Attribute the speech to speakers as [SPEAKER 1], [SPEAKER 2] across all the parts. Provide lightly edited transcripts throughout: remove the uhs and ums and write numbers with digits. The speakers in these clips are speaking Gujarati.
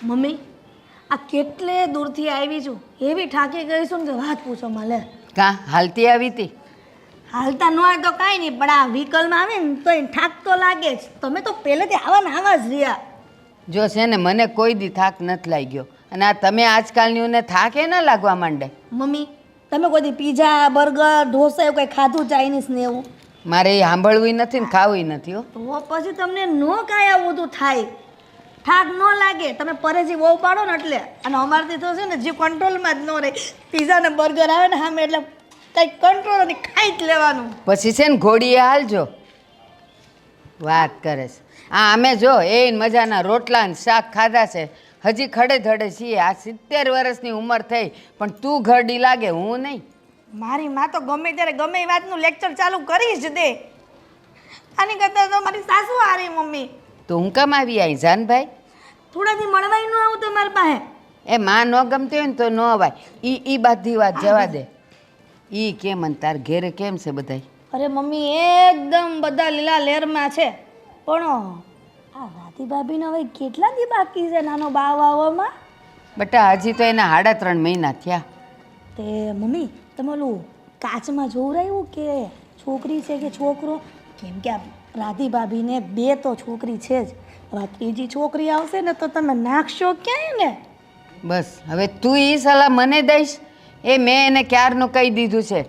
[SPEAKER 1] મમ્મી આ કેટલે દૂરથી આવી છું એવી થાકી ગઈ છું ને કે વાત પૂછો માલે
[SPEAKER 2] કાં હાલતી આવી હતી?
[SPEAKER 1] હાલતા ન હોય તો કાંઈ નહીં પણ આ વ્હીકલમાં આવે ને તો એ થાક તો લાગે જ. તમે તો પહેલેથી આવા ને આવા જ રહ્યા.
[SPEAKER 2] જો છે ને મને કોઈ દી થાક નથી લાગ્યો અને આ તમે આજકાલની થાકે ન લાગવા માંડે.
[SPEAKER 1] મમ્મી તમે કોઈ દી પીઝા બર્ગર ઢોસા એવું કંઈ ખાધું ચાઇનીઝ ને એવું?
[SPEAKER 2] મારે એ સાંભળવું નથી ને ખાવું નથી હો.
[SPEAKER 1] તો પછી તમને ન કાંઈ આવું બધું થાય, થાક ન લાગે. તમે પરેજી બહુ પાડો ને એટલે. અને અમારથી તો છે ને જે કંટ્રોલમાં જ ન રહે. પીઝા ને બર્ગર આવે ને સામે એટલે કંઈક કંટ્રોલ અને ખાઈ જ લેવાનું.
[SPEAKER 2] પછી છે ને ઘોડીએ હાલજો. વાત કરે છે આ અમે જો એ મજાના રોટલા ને શાક ખાધા છે. હજી ખડે ધડે છીએ. આ 70 વર્ષની ઉંમર થઈ પણ તું ઘરડી લાગે, હું નહીં.
[SPEAKER 1] મારી માં તો ગમે ત્યારે ગમે એ વાતનું લેક્ચર ચાલુ કરી જ દે. આની કરતાં તો મારી સાસુ હારી. મમ્મી
[SPEAKER 2] તો હું કેમ આવી આવી જાનભાઈ?
[SPEAKER 1] થોડાથી મળવાય ન આવું તમારી પાસે?
[SPEAKER 2] એ માં ન ગમતી હોય ને તો ન અવાય. ઈ બધી વાત જવા દે. ઈ કેમ અને તાર ઘેરે કેમ છે બધાય?
[SPEAKER 1] અરે મમ્મી એકદમ બધા લીલા લેરમાં છે. પણ આ રાધી ભાભીનો હવે કેટલા દી બાકી છે નાનો બાવ આવવામાં?
[SPEAKER 2] બટા હજી તો એના 3.5 મહિના થયા.
[SPEAKER 1] તે મમ્મી તમે ઓલું કાચમાં જોવરાયું કે છોકરી છે કે છોકરો? કેમ કે આ રાધી ભાભીને 2 તો છોકરી છે જ. હવે ત્રીજી છોકરી આવશે ને તો તમે નાખશો ક્યાંય ને?
[SPEAKER 2] બસ હવે તું એ સલાહ મને દઈશ? એ મેં એને ક્યારનું કહી દીધું છે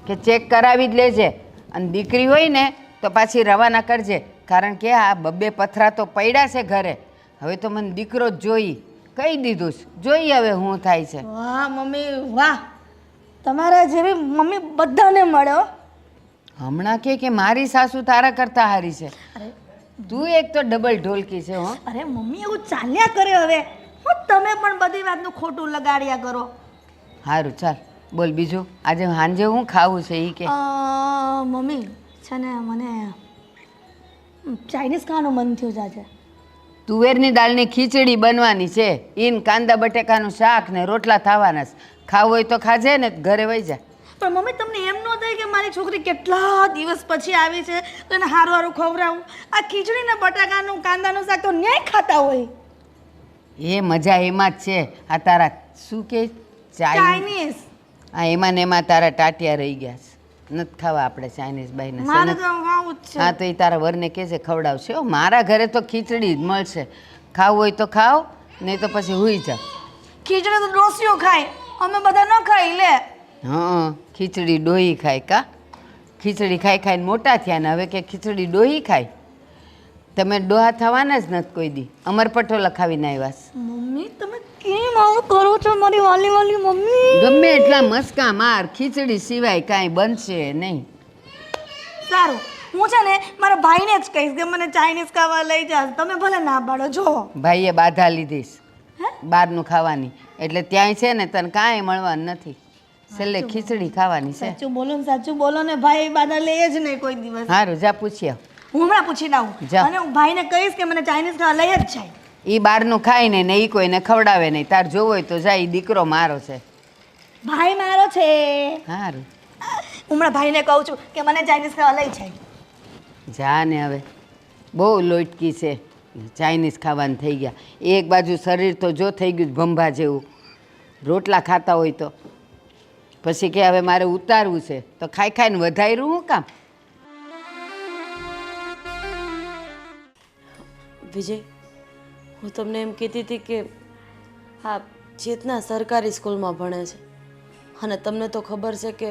[SPEAKER 2] કે ચેક કરાવી જ લેજે અને દીકરી હોય ને તો પાછી રવાના કરજે. કારણ કે આ 2 પથરા તો પડ્યા છે ઘરે. હવે તો મને દીકરો જ જોઈ કહી દીધું છે. જોઈએ હવે શું થાય છે.
[SPEAKER 1] વાહ મમ્મી વાહ, તમારા જેવી મમ્મી બધાને મળ્યો.
[SPEAKER 2] હમણાં કે મારી સાસુ તારા કરતા હારી છે.
[SPEAKER 1] અરે
[SPEAKER 2] તું એક તો ડબલ ઢોલકી છે. હો
[SPEAKER 1] અરે મમ્મી એવું ચાલ્યા કરે હવે. હું તમે પણ બધી વાતનું ખોટું લગાડ્યા કરો.
[SPEAKER 2] સારું ચાલ બોલ બીજું. આજે સાંજે હું ખાવું છે એ કે?
[SPEAKER 1] મમ્મી છે ને મને ચાઇનીઝ ખાવાનું મન થયું છે આજે.
[SPEAKER 2] તુવેરની દાળની ખીચડી બનવાની છે. ઈન કાંદા બટેકાનું શાક ને રોટલા થવાના છે. ખાવું હોય તો ખાજે ને ઘરે વહી જા.
[SPEAKER 1] પણ મમ્મી તમને એમ ન થાય કે મારી છોકરી કેટલા દિવસ પછી આવી છે તો એને હારું હારું ખવડાવું? આ ખીચડી ને બટાકાનું કાંદાનું શાક તો ન્યાય ખાતા હોય.
[SPEAKER 2] એ મજા એમાં જ છે. આ તારા શું કે
[SPEAKER 1] ચાઇનીઝ
[SPEAKER 2] હા એમાં ને એમાં તારા ટાટિયા રહી ગયા છે. નથી ખાવા આપણે ચાઇનીઝ બાઈને.
[SPEAKER 1] મારે તો ખાવું જ છે.
[SPEAKER 2] હા તો એ તારા વરને કહેશે ખવડાવશે. હો મારા ઘરે તો ખીચડી જ મળશે. ખાવું હોય તો ખાઓ નહીં તો પછી હુઈ જાઓ.
[SPEAKER 1] ખીચડી તો ડોસીઓ ખાય, અમે બધા ન ખાઈ લે.
[SPEAKER 2] હા ખીચડી ડોહી ખાય કા? ખીચડી ખાઈ ખાઈને મોટા થયા ને હવે કે ખીચડી ડોહી ખાય. તમે ડોહા થવાના જ નથી કોઈ દી. અમર પટોલા ખાવીને આવ્યા છે.
[SPEAKER 1] મમ્મી તમે કેમ આવું કરો છો મારી વાલી વાલી મમ્મી?
[SPEAKER 2] ગમે એટલા મસ્કા માર, ખીચડી સિવાય કાંઈ બનશે નહીં.
[SPEAKER 1] સારું હું છે ને મારા ભાઈને જ કહીશ કે મને ચાઇનીઝ ખાવા લઈ જા. તમે ભલે ના પાડો. જો
[SPEAKER 2] ભાઈએ બાધા લીધીશ બહારનું ખાવાની એટલે ત્યાંય છે ને તને કાંઈ મળવાનું નથી. છેલ્લે ખીચડી ખાવાની છે.
[SPEAKER 1] સાચું બોલો ને ભાઈ બાધા લે જ નહીં કોઈ દિવસ.
[SPEAKER 2] સારું જા પૂછ્યા.
[SPEAKER 1] હું હમણાં પૂછીને આવું
[SPEAKER 2] જા.
[SPEAKER 1] અને હું ભાઈને કહીશ કે મને ચાઇનીઝ ખાવા લઈ જ જાય.
[SPEAKER 2] એ બહારનું ખાઈને ને એ કોઈને ખવડાવે નહીં. તાર જોવો હોય તો જાય. દીકરો મારો છે.
[SPEAKER 1] ભાઈ મારો છે.
[SPEAKER 2] સારું
[SPEAKER 1] હું હમણાં ભાઈને કહું છું કે મને ચાઇનીઝ ખાવા લઈ જાય.
[SPEAKER 2] જા ને હવે બહુ લોટકી છે. ચાઇનીઝ ખાવાનું થઈ ગયા. એક બાજુ શરીર તો જો થઈ ગયું ભંભા જેવું. રોટલા ખાતા હોય તો પછી કે હવે મારે ઉતારવું છે તો ખાઈ ખાઈને વધાર્યું હું કામ?
[SPEAKER 3] વિજય, હું તમને એમ કહેતી હતી કે હા ચેતના સરકારી સ્કૂલમાં ભણે છે અને તમને તો ખબર છે કે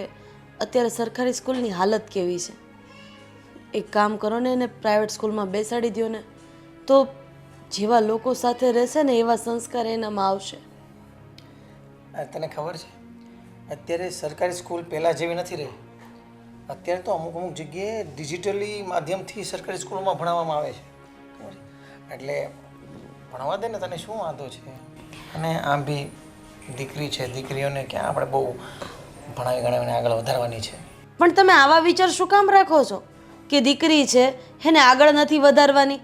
[SPEAKER 3] અત્યારે સરકારી સ્કૂલની હાલત કેવી છે. એક કામ કરો ને એને પ્રાઇવેટ સ્કૂલમાં બેસાડી દો ને તો જેવા લોકો સાથે રહેશે ને એવા સંસ્કાર એનામાં આવશે.
[SPEAKER 4] તને ખબર છે અત્યારે સરકારી સ્કૂલ પહેલાં જેવી નથી રહી. અત્યારે તો અમુક જગ્યાએ ડિજિટલી માધ્યમથી સરકારી સ્કૂલોમાં ભણાવવામાં આવે છે. એટલે ભણવા દે ને, તને શું વાંધો છે? અને આમ બી દીકરી છે, દીકરીઓને ક્યાં આપણે બહુ ભણાવી ગણાવીને આગળ વધારવાની છે.
[SPEAKER 3] પણ તમે આવા વિચાર શું કામ રાખો છો કે દીકરી છે એને આગળ નથી વધારવાની?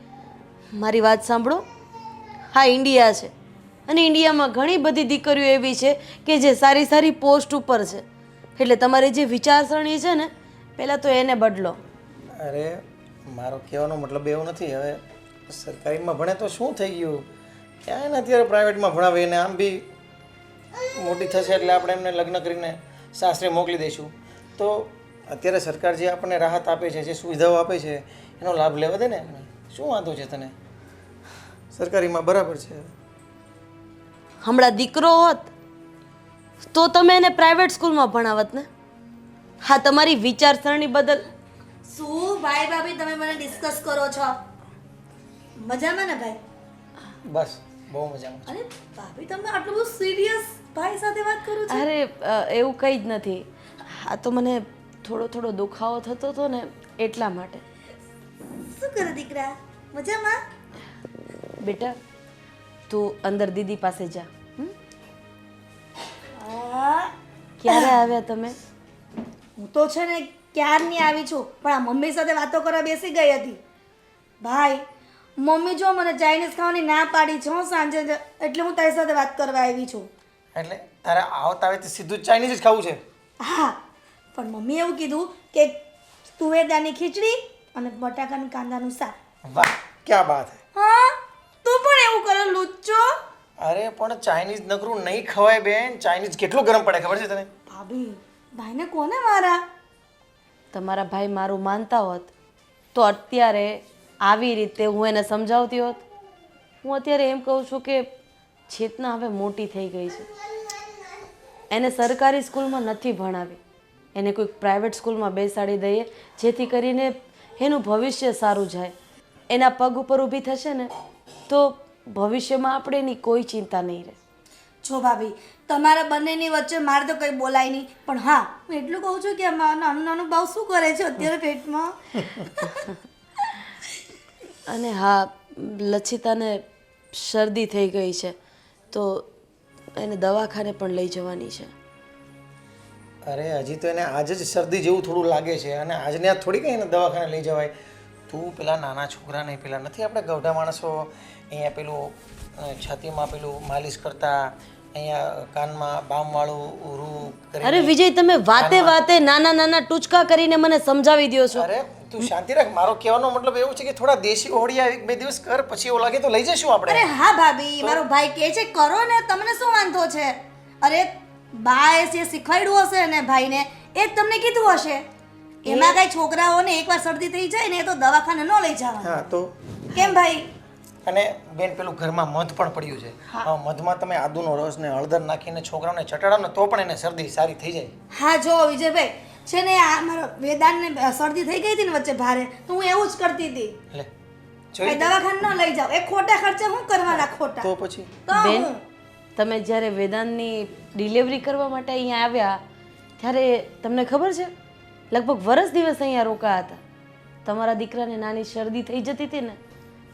[SPEAKER 3] મારી વાત સાંભળો. હા ઇન્ડિયા છે અને ઇન્ડિયામાં ઘણી બધી દીકરીઓ એવી છે કે જે સારી સારી પોસ્ટ ઉપર છે. એટલે તમારી જે વિચારસરણી છે ને પહેલાં તો એને બદલો.
[SPEAKER 4] અરે મારો કહેવાનો મતલબ એવું નથી. હવે સરકારીમાં ભણે તો શું થઈ ગયું? ક્યાં એને અત્યારે પ્રાઇવેટમાં ભણાવે અને આમ બી મોટી થશે એટલે આપણે એમને લગ્ન કરીને સાસરે મોકલી દઈશું. તો અત્યારે સરકાર જે આપણને રાહત આપે છે, જે સુવિધાઓ આપે છે એનો લાભ લેવા દે ને. શું વાંધો છે તને? સરકારીમાં બરાબર છે.
[SPEAKER 3] હમણાં દીકરો હોત તો તમે એને પ્રાઇવેટ સ્કૂલમાં ભણાવત ને. હા, તમારી વિચારસરણી બદલ.
[SPEAKER 1] શું ભાઈ ભાભી તમે મને ડિસ્કસ કરો છો? મજામાં ને ભાઈ?
[SPEAKER 4] બસ બહુ મજામાં છે.
[SPEAKER 1] અરે ભાભી તમે આટલું બધું સિરિયસ ભાઈ સાથે વાત કરો છો?
[SPEAKER 3] અરે એવું કંઈ જ નથી. હા, તો મને થોડો થોડો દુખાવો થતો હતો ને એટલા માટે.
[SPEAKER 1] શું કરે દીકરા? મજામાં?
[SPEAKER 3] બેટા તું અંદર દીદી પાસે જા. હમ?
[SPEAKER 1] આ,
[SPEAKER 3] ક્યારે આવ્યા તમે?
[SPEAKER 1] હું તો છે ને ક્યારની આવી છું, પણ આ મમ્મી સાથે વાતો કરવા બેસી ગઈ હતી. ભાઈ મમ્મી જો મને ચાઇનીઝ ખાવાની ના પાડી છે સાંજે જ, એટલે હું તારી સાથે વાત કરવા આવી છું.
[SPEAKER 4] એટલે તારે આવતા આવે સીધું ચાઇનીઝ જ ખાવું છે?
[SPEAKER 1] હા, પણ મમ્મીએ એવું કીધું કે તુવેર દાળની ખીચડી અને બટાકાનું કાંદાનું શાક.
[SPEAKER 4] વાહ, ક્યાં બાત હે.
[SPEAKER 1] હા, તું પણ એવું કરે લુચ્ચો.
[SPEAKER 4] અરે પણ ચાઇનીઝ નકરું નહીં ખવાય બેન. ચાઇનીઝ કેટલું ગરમ પડે ખબર છે તને?
[SPEAKER 1] ભાભી ભાઈને કોને મારા?
[SPEAKER 3] તમારા ભાઈ મારું માનતા હોત તો અત્યારે આવી રીતે હું એને સમજાવતી હોત. હું અત્યારે એમ કહું છું કે ચેતના હવે મોટી થઈ ગઈ છે. એને સરકારી સ્કૂલમાં નથી ભણાવી, એને કોઈક પ્રાઇવેટ સ્કૂલમાં બેસાડી દઈએ જેથી કરીને એનું ભવિષ્ય સારું જાય. એના પગ ઉપર ઊભી થશે ને તો ભવિષ્યમાં આપણે એની કોઈ ચિંતા નહીં રહે.
[SPEAKER 1] જો ભાભી તમારા બંનેની વચ્ચે મારે તો કંઈ બોલાય નહીં, પણ હા હું એટલું કહું છું કે નાનું નાનું ભાવ શું કરે છે અત્યારે પેટમાં?
[SPEAKER 3] અને હા, લક્ષિતાને શરદી થઈ ગઈ છે તો એને દવાખાને પણ લઈ જવાની છે.
[SPEAKER 4] અરે હજી તો એને આજે જ શરદી જેવું થોડું લાગે છે અને આજને આ થોડી કંઈ એને દવાખાને લઈ જવાય. તું પેલા નાના છોકરાને પેલા નથી આપણે ગવઢા માણસો અહીંયા પેલું છાતીમાં પેલું માલિશ કરતા, અહીંયા કાનમાં બામવાળું રૂ કરી.
[SPEAKER 3] અરે વિજય, તમે વાતે વાતે નાના નાના ટૂચકા કરીને મને સમજાવી દો છો.
[SPEAKER 4] અરે તું શાંતિ રાખ. મારો કહેવાનો મતલબ એવું છે કે થોડા દેશી ઓળિયા એક બે દિવસ કર, પછી એવું લાગે તો લઈ જઈશું
[SPEAKER 1] અરે
[SPEAKER 4] આપણે.
[SPEAKER 1] હા ભાભી, મારો ભાઈ કહે છે કરો ને, તમને શું વાંધો છે? અરે બાએ જે શીખવાડ્યું હશે ને ભાઈને એ જ તમને કીધું હશે. એમાં કઈ છોકરાઓને એકવાર શરદી થઈ જાય ને એ તો દવાખાને ન લઈ જવા.
[SPEAKER 4] હા તો
[SPEAKER 1] કેમ ભાઈ?
[SPEAKER 4] અને બેન પેલું ઘરમાં મધ પણ પડ્યું છે. મધમાં તમે આદુનો રસ ને હળદર નાખીને છોકરાઓને ચટાડો ને તો પણ એને શરદી સારી થઈ જાય.
[SPEAKER 1] હા જો વિજયભાઈ છે ને આ મારો વેદાંતને શરદી થઈ ગઈ હતી ને વચ્ચે ભારે, તો હું એવું જ કરતી હતી.
[SPEAKER 4] લે
[SPEAKER 1] કઈ
[SPEAKER 4] જોઈ
[SPEAKER 1] દવાખાને ન લઈ જાવ, એ ખોટા ખર્ચા હું કરવાના ખોટા?
[SPEAKER 4] તો પછી
[SPEAKER 1] તો
[SPEAKER 3] બેન,
[SPEAKER 1] હું
[SPEAKER 3] તમે જ્યારે વેદાંતની ડિલિવરી કરવા માટે અહીંયા આવ્યા ત્યારે તમને ખબર છે લગભગ વરસ દિવસ અહીંયા રોકાયા હતા. તમારા દીકરાને નાની શરદી થઈ જતી હતી ને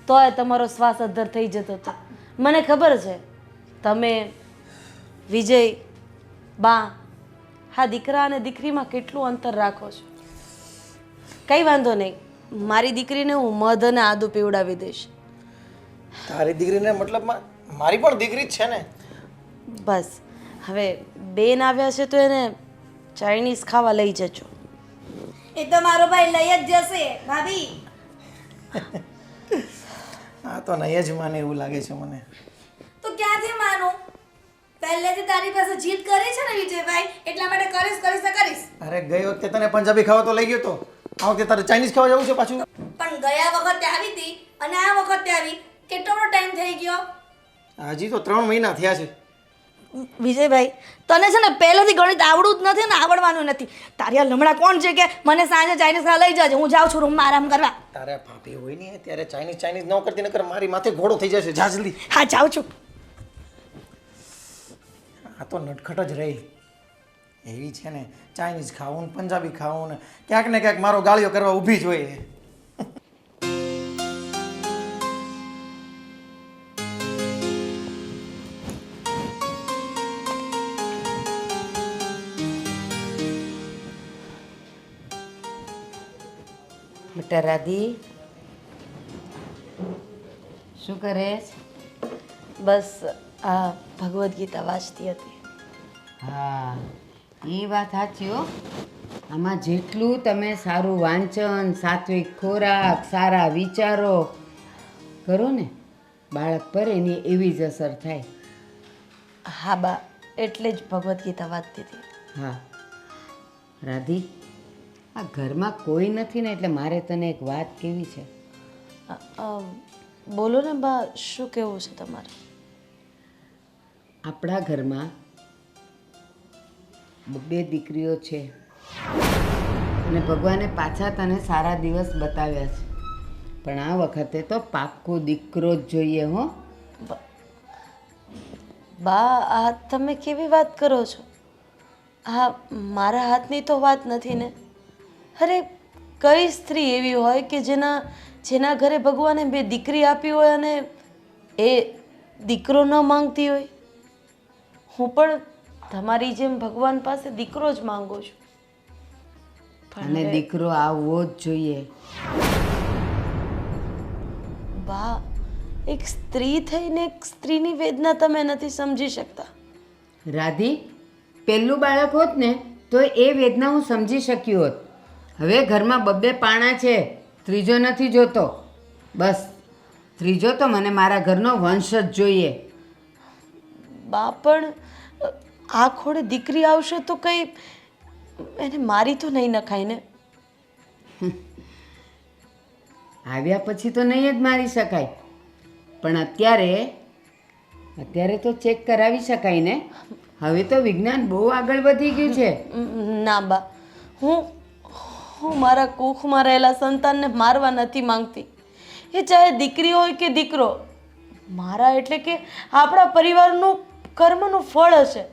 [SPEAKER 3] તોય તમારો શ્વાસ અદ્ધર થઈ જતો હતો. મને ખબર છે તમે વિજય બા હા દીકરા અને દીકરીમાં કેટલું અંતર રાખો છો. કંઈ વાંધો નહીં, મારી દીકરીને હું મધ અને આદુ પીવડાવી દઈશ.
[SPEAKER 4] તારી દીકરીને મતલબમાં મારી પણ દીકરી જ છે ને.
[SPEAKER 3] બસ હવે બેન આવ્યા છે તો એને ચાઇનીઝ ખાવા લઈ જજો.
[SPEAKER 1] એ તો મારો ભાઈ લઈ જ જશે ભાભી.
[SPEAKER 4] આ તો નહીં જ માને એવું લાગે છે મને.
[SPEAKER 1] તો ક્યાંથી માનું? પહેલેથી તારી પાસે જીદ કરી છે ને વિજયભાઈ, એટલા માટે કરીશ કરીશ ને કરીશ.
[SPEAKER 4] અરે ગઈ વખતે તને પંજાબી ખાવા તો લઈ ગયો તો, આ વખતે તારે ચાઇનીઝ ખાવા જવું છે પાછું?
[SPEAKER 1] પણ ગયા વખતે આવી હતી અને આ વખતે આવી, કેટલો ટાઈમ થઈ ગયો?
[SPEAKER 4] હજી તો 3 મહિના થયા છે.
[SPEAKER 1] વિજયભાઈ તને છે ને પહેલેથી ગણિત આવડું જ નથી ને આવડવાનું નથી. તારી આ લમણા કોણ છે કે મને સાંજે ચાઇનીઝ ખાવા લઈ જજો? હું જાઉં છું રૂમમાં આરામ કરવા.
[SPEAKER 4] તારે ભાભી હોય ને ત્યારે ચાઇનીઝ ન કરતી નકર મારી માથે ઘોડો થઈ જશે. જા જલ્દી.
[SPEAKER 1] હા જાઉં છું.
[SPEAKER 4] આ તો નટખટ જ રહી એવી છે ને, ચાઇનીઝ ખાવું ને પંજાબી ખાવું ને ક્યાંક ને ક્યાંક મારો ગાળિયો કરવા ઊભી જ હોય.
[SPEAKER 2] બેટા રાધી શું કરે?
[SPEAKER 3] બસ આ ભગવદ્ ગીતા વાંચતી હતી.
[SPEAKER 2] હા એ વાત સાચી હો. આમાં જેટલું તમે સારું વાંચન, સાત્વિક ખોરાક, સારા વિચારો કરો ને બાળક પર એની એવી જ અસર થાય.
[SPEAKER 3] હા બા, એટલે જ ભગવદ્ ગીતા વાંચતી હતી.
[SPEAKER 2] હા રાધી, આ ઘરમાં કોઈ નથી ને એટલે મારે તને એક વાત કેવી છે.
[SPEAKER 3] અ, અ, બોલો ને બા, શું કહેવું છે તમારે?
[SPEAKER 2] આપણા ઘરમાં બે દીકરીઓ છે અને ભગવાને પાછા તને સારા દિવસ બતાવ્યા છે, પણ આ વખતે તો પાક્કો દીકરો જ જોઈએ હો.
[SPEAKER 3] બા, આ તમે કેવી વાત કરો છો? હા, મારા હાથની તો વાત નથી ને. અરે, કઈ સ્ત્રી એવી હોય કે જેના ઘરે ભગવાને બે દીકરી આપી હોય અને એ દીકરો ન માંગતી હોય? હું પણ તમારી જેમ ભગવાન પાસે દીકરો જ માંગુ છું.
[SPEAKER 2] અને દીકરો આવવો જ જોઈએ.
[SPEAKER 3] બા, એક સ્ત્રી થઈને એક સ્ત્રીની વેદના તમે નથી સમજી શકતા.
[SPEAKER 2] રાધી, પહેલું બાળક હોત ને તો એ વેદના હું સમજી શક્યું હોત. હવે ઘરમાં બબ્બે પાણા છે, ત્રીજો નથી જોતો. બસ, ત્રીજો તો મને મારા ઘરનો વંશ જ જોઈએ.
[SPEAKER 3] બા, પણ આ ખોડે દીકરી આવશે તો કંઈ એને મારી તો નહીં નખાય ને?
[SPEAKER 2] આવ્યા પછી તો નહીં જ મારી શકાય, પણ અત્યારે તો ચેક કરાવી શકાય ને. હવે તો વિજ્ઞાન બહુ આગળ વધી ગયું છે.
[SPEAKER 3] ના બા, હું મારા કુખમાં રહેલા સંતાનને મારવા નથી માંગતી. એ ચાહે દીકરી હોય કે દીકરો, મારા એટલે કે આપણા પરિવારનું કર્મનું ફળ હશે.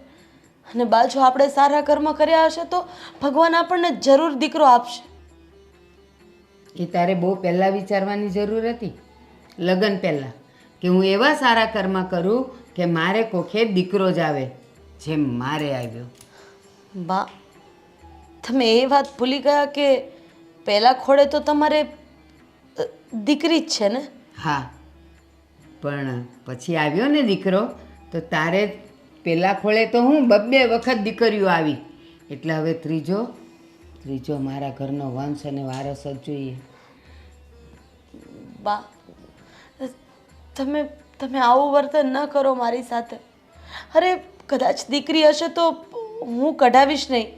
[SPEAKER 3] અને બાજુ આપણે સારા કર્મ કર્યા હશે તો ભગવાન આપણને જરૂર દીકરો આપશે.
[SPEAKER 2] એ તારે બહુ પહેલાં વિચારવાની જરૂર હતી, લગ્ન પહેલાં, કે હું એવા સારા કર્મ કરું કે મારે કોખે દીકરો જ આવે, જેમ મારે આવ્યો.
[SPEAKER 3] બા, તમે એ વાત ભૂલી ગયા કે પહેલા ખોડે તો તમારે દીકરી જ છે ને?
[SPEAKER 2] હા, પણ પછી આવ્યો ને દીકરો તો તારે પેલા ખોળે તો હું બબ્બે વખત દીકરીઓ આવી, એટલે હવે ત્રીજો મારા ઘરનો વંશ અને વારસ જ જોઈએ.
[SPEAKER 3] બા, તમે આવું વર્તન ન કરો મારી સાથે. અરે, કદાચ દીકરી હશે તો હું કઢાવીશ નહીં.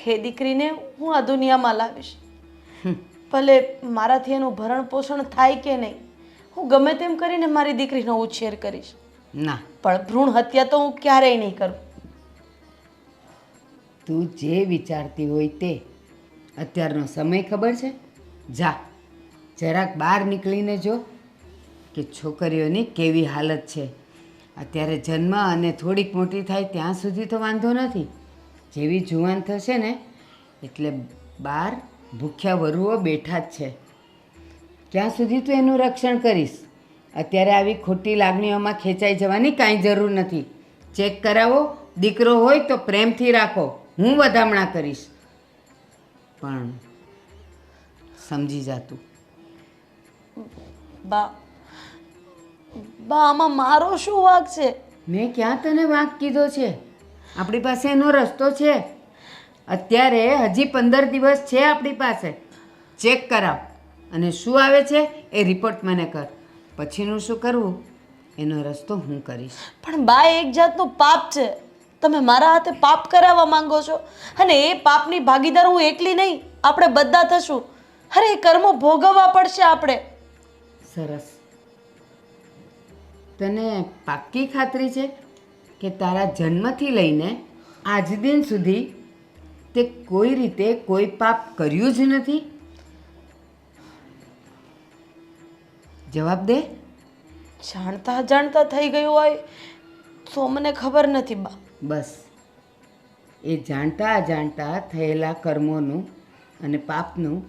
[SPEAKER 3] એ દીકરીને હું આ દુનિયામાં લાવીશ. ભલે મારાથી એનું ભરણ પોષણ થાય કે નહીં, હું ગમે તેમ કરીને મારી દીકરીનો ઉછેર કરીશ.
[SPEAKER 2] ના,
[SPEAKER 3] પણ ભ્રૂણ હત્યા તો હું ક્યારેય નહીં કરું.
[SPEAKER 2] તું જે વિચારતી હોય તે. અત્યારનો સમય ખબર છે? જા, જરાક બહાર નીકળીને જો કે છોકરીઓની કેવી હાલત છે. અત્યારે જન્મ અને થોડીક મોટી થાય ત્યાં સુધી તો વાંધો નથી, જેવી જુવાન થશે ને એટલે બહાર ભૂખ્યા વરુઓ બેઠા જ છે. ક્યાં સુધી તું એનું રક્ષણ કરીશ? અત્યારે આવી ખોટી લાગણીઓમાં ખેંચાઈ જવાની કાંઈ જરૂર નથી. ચેક કરાવો, દીકરો હોય તો પ્રેમથી રાખો, હું વધામણા કરીશ, પણ સમજી જાતું.
[SPEAKER 3] બા, આમાં મારો શું વાંક છે?
[SPEAKER 2] મેં ક્યાં તને વાંક કીધો છે? આપણી પાસે એનો રસ્તો છે. અત્યારે હજી 15 દિવસ છે આપણી પાસે. ચેક કરાવ અને શું આવે છે એ રિપોર્ટ મને કર. પછીનું શું કરવું એનો રસ્તો હું કરીશ.
[SPEAKER 3] પણ બા, એક જાતનું પાપ છે. તમે મારા હાથે પાપ કરાવવા માંગો છો અને એ પાપની ભાગીદાર હું એકલી નહીં, આપણે બધા થશું. અરે, એ કર્મો ભોગવવા પડશે આપણે.
[SPEAKER 2] સરસ. તને પાક્કી ખાતરી છે કે તારા જન્મથી લઈને આજ દિન સુધી તે કોઈ રીતે કોઈ પાપ કર્યું જ નથી? જવાબ દે.
[SPEAKER 3] જાણતા જાણતા થઈ ગયું હોય તો મને ખબર નથી બા.
[SPEAKER 2] બસ, એ જાણતા અજાણતા થયેલા કર્મોનું અને પાપનું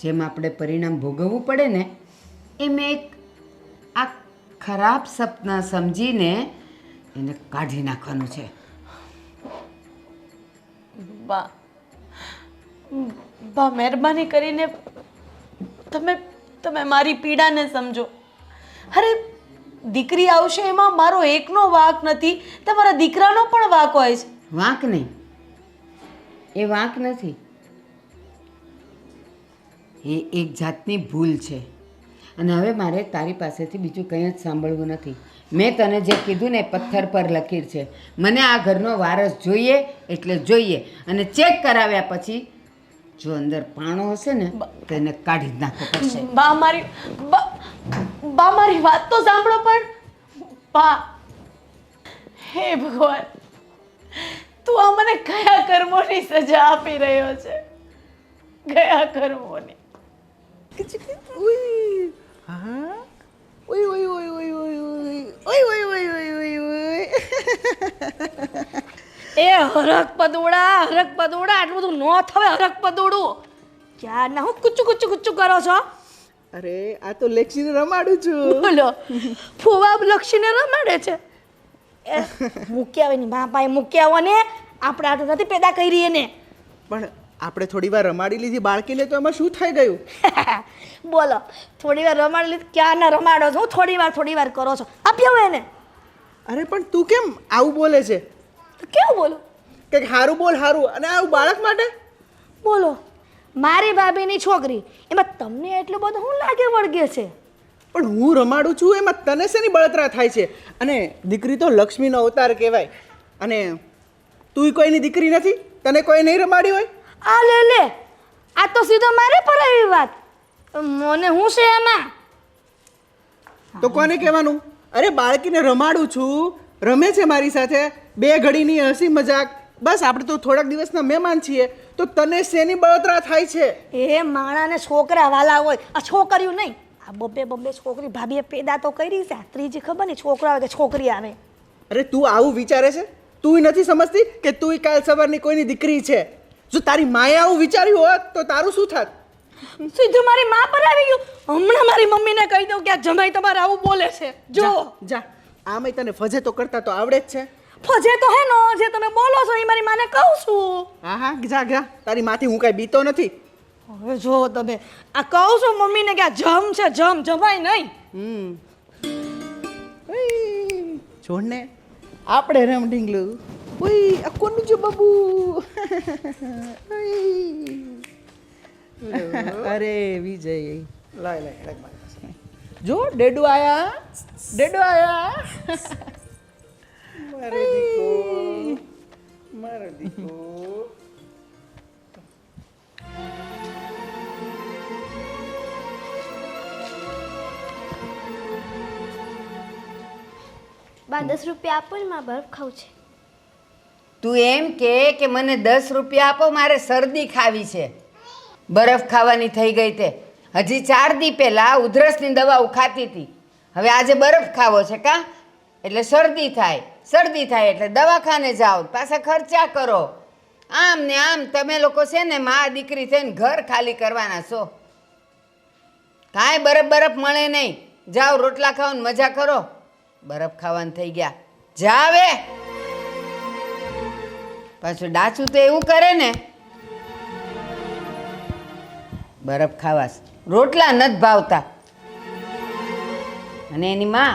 [SPEAKER 2] જેમ આપણે પરિણામ ભોગવવું પડે ને, એમ એક આ ખરાબ સપના સમજીને એને કાઢી નાખવાનું છે.
[SPEAKER 3] બા, મહેરબાની કરીને તમે મારી પીડાને સમજો. અરે, દીકરી આવશે એમાં મારો એકનો વાંક નથી, તમારા દીકરાનો પણ વાંક હોય છે.
[SPEAKER 2] વાંક નહીં, એ વાંક નથી, એ એક જાતની ભૂલ છે. અને હવે મારે તારી પાસેથી બીજું કંઈ જ સાંભળવું નથી. મેં તને જે કીધું ને એ પથ્થર પર લકીર છે. મને આ ઘરનો વારસ જોઈએ એટલે જોઈએ, અને ચેક કરાવ્યા પછી જો અંદર પાણો હશે ને તો એને કાઢી જ નાખવો પડશે.
[SPEAKER 3] બા મારી વાત તો સાંભળો. પણ બા, હે ભગવાન, તું આ મને કયા કર્મોની સજા આપી રહ્યો છે? કયા કર્મોની?
[SPEAKER 1] એ હરક પદોડા આટલું બધું નો થવે. હરક પદોડું ક્યાં ના હું કુચ્ચું કરો છો?
[SPEAKER 5] અરે આ તો લક્ષીને રમાડું છું.
[SPEAKER 1] બોલો, ફુવા લક્ષીને રમાડે છે. એ મૂક્યા હોય ની બાપાએ મૂક્યા હોય ને, આપણે આ તો નથી પેદા કરી એને.
[SPEAKER 5] પણ આપણે થોડી વાર રમાડી લીધી બાળકીને, તો એમાં શું થઈ ગયું?
[SPEAKER 1] બોલો, થોડી વાર રમાડી લીધી, ક્યાં ના રમાડો છો? થોડી વાર કરો છો. આપ્યો એને.
[SPEAKER 5] અરે પણ તું કેમ આવું બોલે છે?
[SPEAKER 1] તો કેવું બોલો?
[SPEAKER 5] કંઈક હારું બોલ, હારું. અને આવું બાળક માટે
[SPEAKER 1] બોલો, મારી ભાભીની છોકરી, એમાં તમને એટલું બધું શું લાગે વળગે છે?
[SPEAKER 5] પણ હું રમાડું છું એમાં તને શેની બળતરા થાય છે? અને દીકરી તો લક્ષ્મીનો અવતાર કહેવાય. અને તું કોઈની દીકરી નથી? તને કોઈ નહીં રમાડી હોય?
[SPEAKER 1] આ લે, આ તો સીધો મારે પર આવી વાત. મને હું છે એમાં?
[SPEAKER 5] તો કોને કહેવાનું? અરે બાળકીને રમાડું છું, રમે છે મારી સાથે, 2 ઘડીની હસી મજાક. બસ આપણે તો થોડાક દિવસના મહેમાન છીએ, તો તને શેની બળતરા થાય છે?
[SPEAKER 1] એ માણાને છોકરા વાલા હોય, આ છોકરીઓ નહીં. આ બબ્બે છોકરી ભાભીએ પેદા તો કરી છે. ત્રીજી ખબર નહીં છોકરા આવે કે છોકરી આવે.
[SPEAKER 5] અરે તું આવું વિચારે છે? તું નથી સમજતી કે તું કાલ સવારની કોઈની દીકરી છે? જો તારી માએ આવું વિચાર્યું હોત તો તારું શું થાત?
[SPEAKER 1] સીધું મારી માં પર આવી ગયું. હમણાં મારી મમ્મીને કહી દઉં કે આ જમાઈ તમારે આવું બોલે છે. જો
[SPEAKER 5] જા, આમે તને ફજે તો કરતા તો આવડે જ છે.
[SPEAKER 1] ફજે તો હે નો, જે તમે બોલો છો એ મારી માને કહું છું.
[SPEAKER 5] હા, જા, તારી માથી હું કાંઈ બીતો નથી.
[SPEAKER 1] હવે જો તમે, આ કહું છું મમ્મીને કે આ જમ છે, જમાઈ નહીં.
[SPEAKER 5] છોડને, આપણે રમ ઢીંગલું. ઓય આ કોનું છે બાબુ? અરે વિજય,
[SPEAKER 4] લાય
[SPEAKER 5] જો ડેડુ આયા.
[SPEAKER 4] મારો દીકો.
[SPEAKER 6] બા 10 રૂપિયા આપો ને, મારે બરફ ખાવું છે.
[SPEAKER 2] તું એમ કે મને 10 રૂપિયા આપો, મારે શરદી ખાવી છે. બરફ ખાવાની થઈ ગઈ તે. હજી 4 દી પહેલાં ઉધરસની દવાઓ ખાતી હતી. હવે આજે બરફ ખાવો છે કાં? એટલે શરદી થાય એટલે દવાખાને જાઓ, પાછા ખર્ચા કરો. આમ ને આમ તમે લોકો છે ને મા દીકરી થઈને ઘર ખાલી કરવાના છો. કાંઈ બરફ મળે નહીં. જાઓ રોટલા ખાઓ ને મજા કરો. બરફ ખાવાનું થઈ ગયા. જાવે પાછું ડાચું તો એવું કરે ને, બરફ ખાવાસ, રોટલા નથી ભાવતા. અને એની માં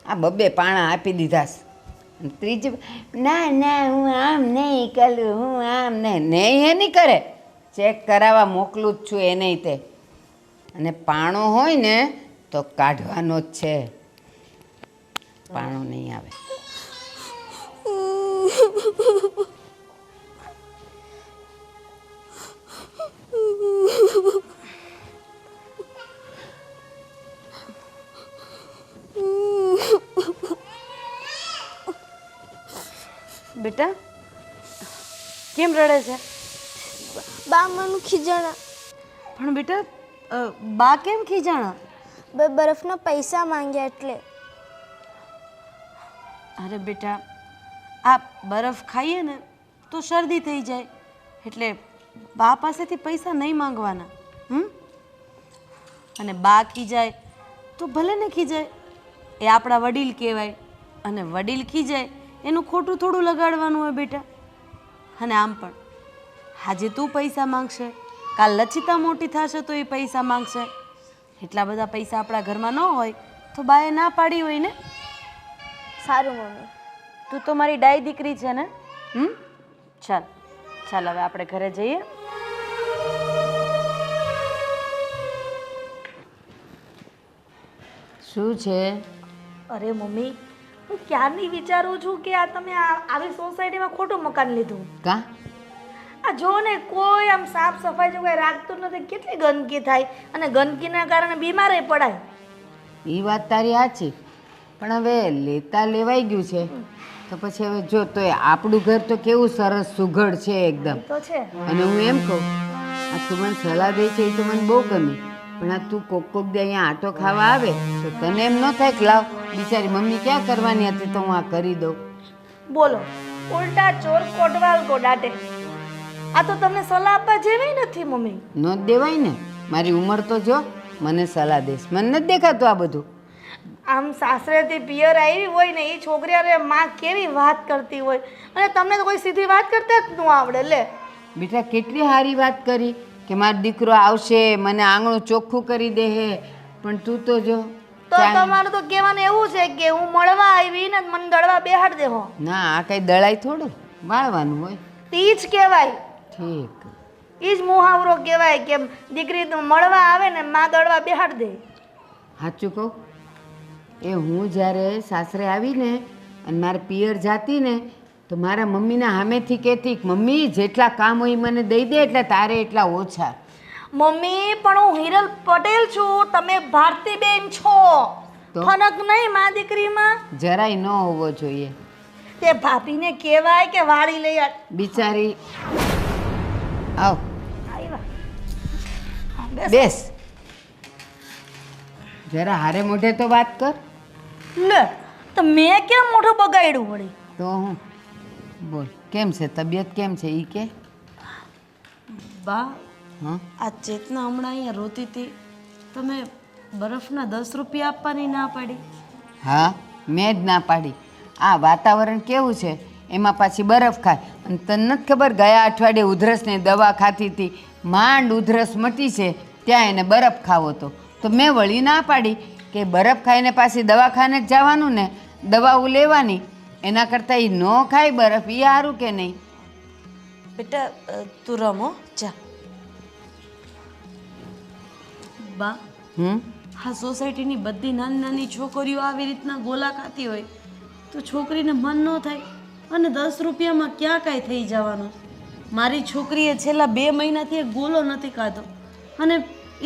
[SPEAKER 2] આ 2 પાણા આપી દીધાસ. ત્રીજી ના હું આમ નહીં કરું, હું આમ નહીં એ નહીં કરે. ચેક કરાવવા મોકલું જ છું એને તે. અને પાણો હોય ને તો કાઢવાનો જ છે. પાણો નહીં આવે.
[SPEAKER 3] બેટા, કેમ રડે છે?
[SPEAKER 6] બા મને ખીજાણા.
[SPEAKER 3] પણ બેટા, બા કેમ ખીજાણા?
[SPEAKER 6] બરફના પૈસા માંગ્યા એટલે.
[SPEAKER 3] અરે બેટા, આ બરફ ખાઈએ ને તો શરદી થઈ જાય, એટલે બા પાસેથી પૈસા નહીં માંગવાના. અને બા ખીજાય તો ભલે ને ખીજાય, એ આપણા વડીલ કહેવાય. અને વડીલ ખીજાય એનું ખોટું થોડું લગાડવાનું હોય બેટા. અને આમ પણ આજે તું પૈસા માંગશે, કાલ લચિતા મોટી થશે તો એ પૈસા માંગશે. એટલા બધા પૈસા આપણા ઘરમાં ન હોય તો બાએ ના પાડી હોય ને.
[SPEAKER 6] સારું મમ્મી.
[SPEAKER 3] તું તો મારી ડાઈ દીકરી છે ને. ચાલ હવે આપણે ઘરે જઈએ.
[SPEAKER 2] શું છે?
[SPEAKER 1] અરે મમ્મી, હું ક્યારની વિચારું છું કે આ તમે આવી સોસાયટીમાં ખોટું મકાન લીધું.
[SPEAKER 2] કા
[SPEAKER 1] આ જો ને કોઈ આમ સાફ સફાઈ જો કોઈ રાખતું નથી, કેટલી ગંદકી થાય અને ગંદકીના કારણે બીમારે પડાય.
[SPEAKER 2] એ વાત તારી સાચી, પણ હવે લેતા લેવાઈ ગયું છે તો પછી હવે જો તોય આપણું ઘર તો કેવું સરસ સુઘડ છે એકદમ.
[SPEAKER 1] તો છે.
[SPEAKER 2] અને હું એમ કહું, આ તું મને સલાહ દે છે એ તો મને બહુ ગમી, પણ આ તું કોક દે અહીંયા આટો ખાવા આવે તો તને એમ ન થાય કે લાવ બિચારી મમ્મી ક્યાં કરવાની હતી તો હું આ કરી દઉં.
[SPEAKER 1] બોલો, ઉલટા ચોર કોટવાલ કો ડાટે. આ તો તમને સલાહ આપવા જેવી નથી મમ્મી.
[SPEAKER 2] ન જ દેવાય ને, મારી ઉંમર તો જો મને સલાહ દેશ, મને નથી દેખાતું આ બધું.
[SPEAKER 1] આમ સાસરેથી પિયર આવી હોય ને એ છોકરી અરે માં કેવી વાત કરતી હોય, અને તમને તો કોઈ સીધી વાત કરતા જ ન આવડે. લે
[SPEAKER 2] બેટા કેટલી સારી વાત કરી કે મારો દીકરો આવશે મને આંગણું ચોખ્ખું કરી દે હે, પણ તું તો જો
[SPEAKER 1] તો તમારું તો કહેવાનું એવું છે કે હું મળવા આવી ને મને દળવા બેહાડ દેહો.
[SPEAKER 2] ના આ કઈ દળાઈ થોડું વાળવાનું હોય.
[SPEAKER 1] ઈ જ કહેવાય,
[SPEAKER 2] ઠીક,
[SPEAKER 1] ઈ જ મુહાવરો કહેવાય કે દીકરી મળવા આવે ને માં દળવા બેહાડ દે.
[SPEAKER 2] સાચું કહું, એ હું જ્યારે સાસરે આવીને અને મારા પિયર જાતી ને તો મારા મમ્મીના સામેથી કહેતી કે મમ્મી જેટલા કામ હોય એ મને દઈ દે એટલે તારે એટલા ઓછા.
[SPEAKER 1] મમ્મી પણ હું હિરલ પટેલ છું, તમે ભારતીબેન છો.
[SPEAKER 2] તો?
[SPEAKER 1] ફરક નહીં માં દીકરીમાં.
[SPEAKER 2] જરાય ન હોવો જોઈએ.
[SPEAKER 1] તે ભાભીને કહેવાય કે વાળી લઈ આવ.
[SPEAKER 2] બિચારી આવ
[SPEAKER 1] આવ્યા. હા, બેસ.
[SPEAKER 2] બેસ, જરા હારે મોઢે તો વાત કર.
[SPEAKER 1] લે તો મેં કેમ મોઢું બગાડ્યું વળી?
[SPEAKER 2] તો હું બોલ, કેમ છે તબિયત, કેમ છે ઈ કે?
[SPEAKER 3] બા,
[SPEAKER 2] હા
[SPEAKER 3] આ ચેતના હમણાં અહીંયા રોતી હતી, તમે બરફના 10 રૂપિયા આપવાની ના પાડી.
[SPEAKER 2] હા, મેં જ ના પાડી. આ વાતાવરણ કેવું છે એમાં પાછી બરફ ખાય, અને તને નથી ખબર ગયા અઠવાડિયે ઉધરસની દવા ખાતી હતી, માંડ ઉધરસ મટી છે ત્યાં એને બરફ ખાવો તો મેં વળી ના પાડી કે બરફ ખાઈને પાછી દવાખાને જ જવાનું ને દવાઓ લેવાની, એના કરતાં એ ન ખાય બરફ એ સારું કે નહીં?
[SPEAKER 3] બેટા તું રમો જા. બા, આ સોસાયટીની બધી નાની નાની છોકરીઓ આવી રીતના ગોલા ખાતી હોય તો છોકરીને મન ન થાય, અને 10 રૂપિયામાં ક્યાં કાંઈ થઈ જવાનું. મારી છોકરીએ છેલ્લા 2 મહિનાથી એક ગોલો નથી ખાધો, અને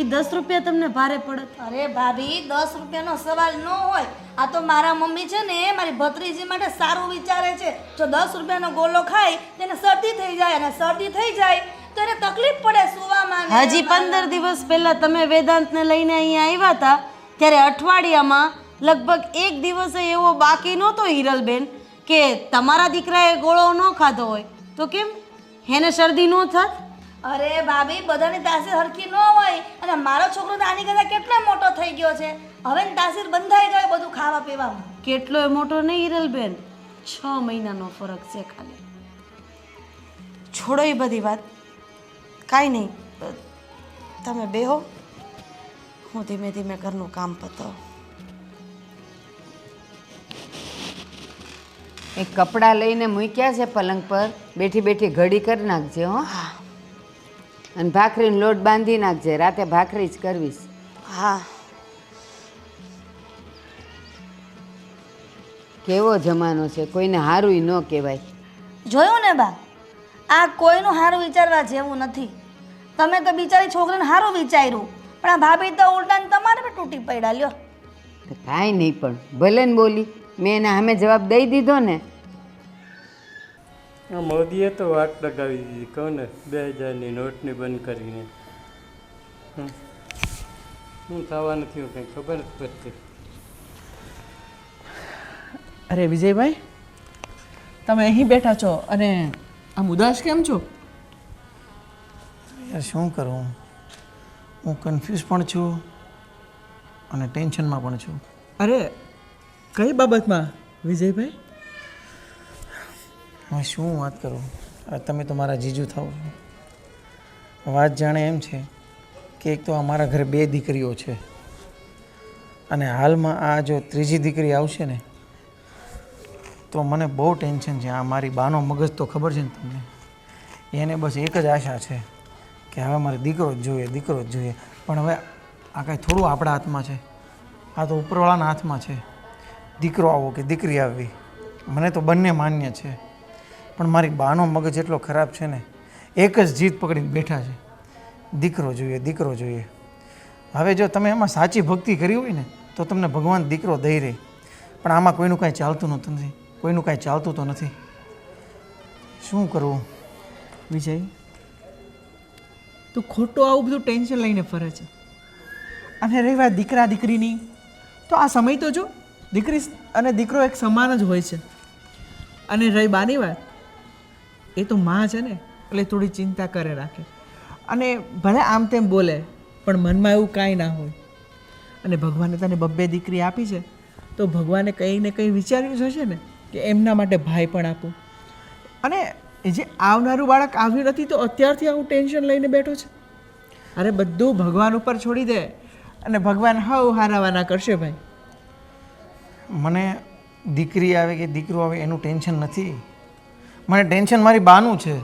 [SPEAKER 3] એ 10 રૂપિયા તમને ભારે પડત.
[SPEAKER 1] અરે ભાભી, 10 રૂપિયાનો સવાલ ન હોય. આ તો મારા મમ્મી છે ને મારી ભત્રીજી માટે સારું વિચારે છે. જો 10 રૂપિયાનો ગોલો ખાય તેને શરદી થઈ જાય, અને શરદી થઈ જાય તો એને તકલીફ પડે સુવામાં.
[SPEAKER 3] હજી 15 દિવસ પહેલા તમે વેદાંતને લઈને અહીંયા આવ્યા હતા ત્યારે અઠવાડિયામાં લગભગ 1 દિવસ એવો બાકી નહોતો હિરલબેન કે તમારા દીકરાએ ગોળો ન ખાધો હોય, તો કેમ એને શરદી ન થાત?
[SPEAKER 1] અરે ભાભી, બધાની તાસીર હરખી ન હોય, અને મારો છોકરો તો આની કરતાં કેટલો મોટો થઈ ગયો છે, હવે તાસીર બંધાઈ ગયો બધું ખાવા પીવામાં.
[SPEAKER 3] કેટલોય મોટો નહીં હિરલબેન, 6 મહિનાનો ફરક છે ખાલી. છોડો એ બધી વાત, કાંઈ નહીં, તમે બેહો, હું ધીમે ધીમે ઘરનું કામ પતાવું.
[SPEAKER 2] એ કપડાં લઈને મૂક્યા છે પલંગ પર, બેઠી બેઠી ઘડી કરી નાખજે હો.
[SPEAKER 3] હા
[SPEAKER 2] અને ભાખરીનો લોટ બાંધી નાખજે, રાતે ભાખરી જ કરવીશ.
[SPEAKER 3] હા.
[SPEAKER 2] કેવો જમાનો છે, કોઈને હારું ન કહેવાય.
[SPEAKER 1] જોયું ને બા, આ કોઈનું સારું વિચારવા જેવું નથી. તમે તો બિચારી છોકરીને સારું વિચાર્યું, પણ આ ભાભી તો ઉલટાને તમારે પણ તૂટી પડ્યા. લ્યો
[SPEAKER 2] તો કાંઈ નહીં, પણ ભલે ને બોલી, મેં એને સામે જવાબ દઈ દીધો ને.
[SPEAKER 7] મોદીએ તો વાત લગાવી દીધી, કહું ને 2000ની નોટની બંધ કરીને. શું થવાનું થયું કંઈ ખબર જ પડતી.
[SPEAKER 5] અરે વિજયભાઈ, તમે અહીં બેઠા છો અને આમ ઉદાસ કેમ છો?
[SPEAKER 4] યાર શું કરું, હું કન્ફ્યુઝ પણ છું અને ટેન્શનમાં પણ છું.
[SPEAKER 5] અરે કઈ બાબતમાં વિજયભાઈ?
[SPEAKER 4] હવે શું વાત કરું, તમે તો મારા જીજુ થાવ છો. વાત જાણે એમ છે કે એક તો અમારા ઘરે 2 દીકરીઓ છે, અને હાલમાં આ જો ત્રીજી દીકરી આવશે ને તો મને બહુ ટેન્શન છે. આ મારી બાનો મગજ તો ખબર છે ને તમને, એને બસ એક જ આશા છે કે હવે મારે દીકરો જ જોઈએ, દીકરો જ જોઈએ. પણ હવે આ કાંઈ થોડું આપણા હાથમાં છે. આ તો ઉપરવાળાના હાથમાં છે. દીકરો આવો કે દીકરી આવવી મને તો બંને માન્ય છે, પણ મારી બાનો મગજ એટલો ખરાબ છે ને, એક જ જીદ પકડીને બેઠા છે, દીકરો જોઈએ, દીકરો જોઈએ. હવે જો તમે એમાં સાચી ભક્તિ કરી હોય ને તો તમને ભગવાન દીકરો દઈ રહે, પણ આમાં કોઈનું કાંઈ ચાલતું નથી, કોઈનું કાંઈ ચાલતું તો નથી. શું કરવું?
[SPEAKER 5] વિજય, તું ખોટું આવું બધું ટેન્શન લઈને ફરે છે. અને રહી વાત દીકરા દીકરીની, તો આ સમય તો જો દીકરી અને દીકરો એક સમાન જ હોય છે. અને રહી બાની વાત, એ તો માં છે ને, એટલે થોડી ચિંતા કરે રાખે. અને ભલે આમ તેમ બોલે, પણ મનમાં એવું કાંઈ ના હોય. અને ભગવાને તને બબ્બે દીકરી આપી છે, તો ભગવાને કંઈ ને કંઈ વિચાર્યું જ હશે ને કે એમના માટે ભાઈ પણ આપું. અને એ જે આવનારું બાળક આવ્યું નથી તો અત્યારથી આવું ટેન્શન લઈને બેઠો છે. અરે બધું ભગવાન ઉપર છોડી દે, અને ભગવાન હવ હારાવાના કરશે ભાઈ.
[SPEAKER 4] મને દીકરી આવે કે દીકરો આવે એનું ટેન્શન નથી, મને ટેન્શન મારી બાનું છે.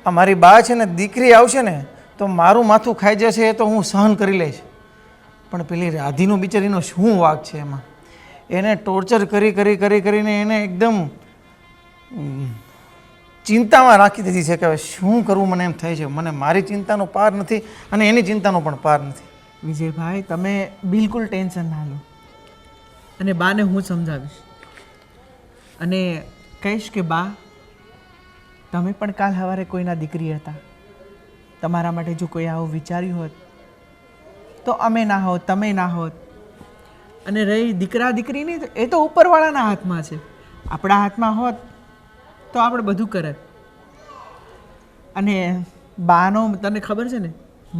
[SPEAKER 4] આ મારી બા છે ને, દીકરી આવશે ને તો મારું માથું ખાઈ જશે એ તો હું સહન કરી લઈશ, પણ પેલી રાધીનો બિચારીનો શું વાંક છે એમાં? એને ટોર્ચર કરીને એને એકદમ ચિંતામાં રાખી દીધી છે કે હવે શું કરવું મને એમ થાય છે. મને મારી ચિંતાનો પાર નથી અને એની ચિંતાનો પણ પાર નથી.
[SPEAKER 5] વિજયભાઈ, તમે બિલકુલ ટેન્શન ના લો, અને બાને હું સમજાવીશ અને કહીશ કે બા, તમે પણ કાલ સવારે કોઈના દીકરી હતા, તમારા માટે જો કોઈ આવું વિચાર્યું હોત તો અમે ના હોત, તમે ના હોત. અને રહી દીકરા દીકરીની, એ તો ઉપરવાળાના હાથમાં છે. આપણા હાથમાં હોત તો આપણે બધું કરત. અને બાનો તને ખબર છે ને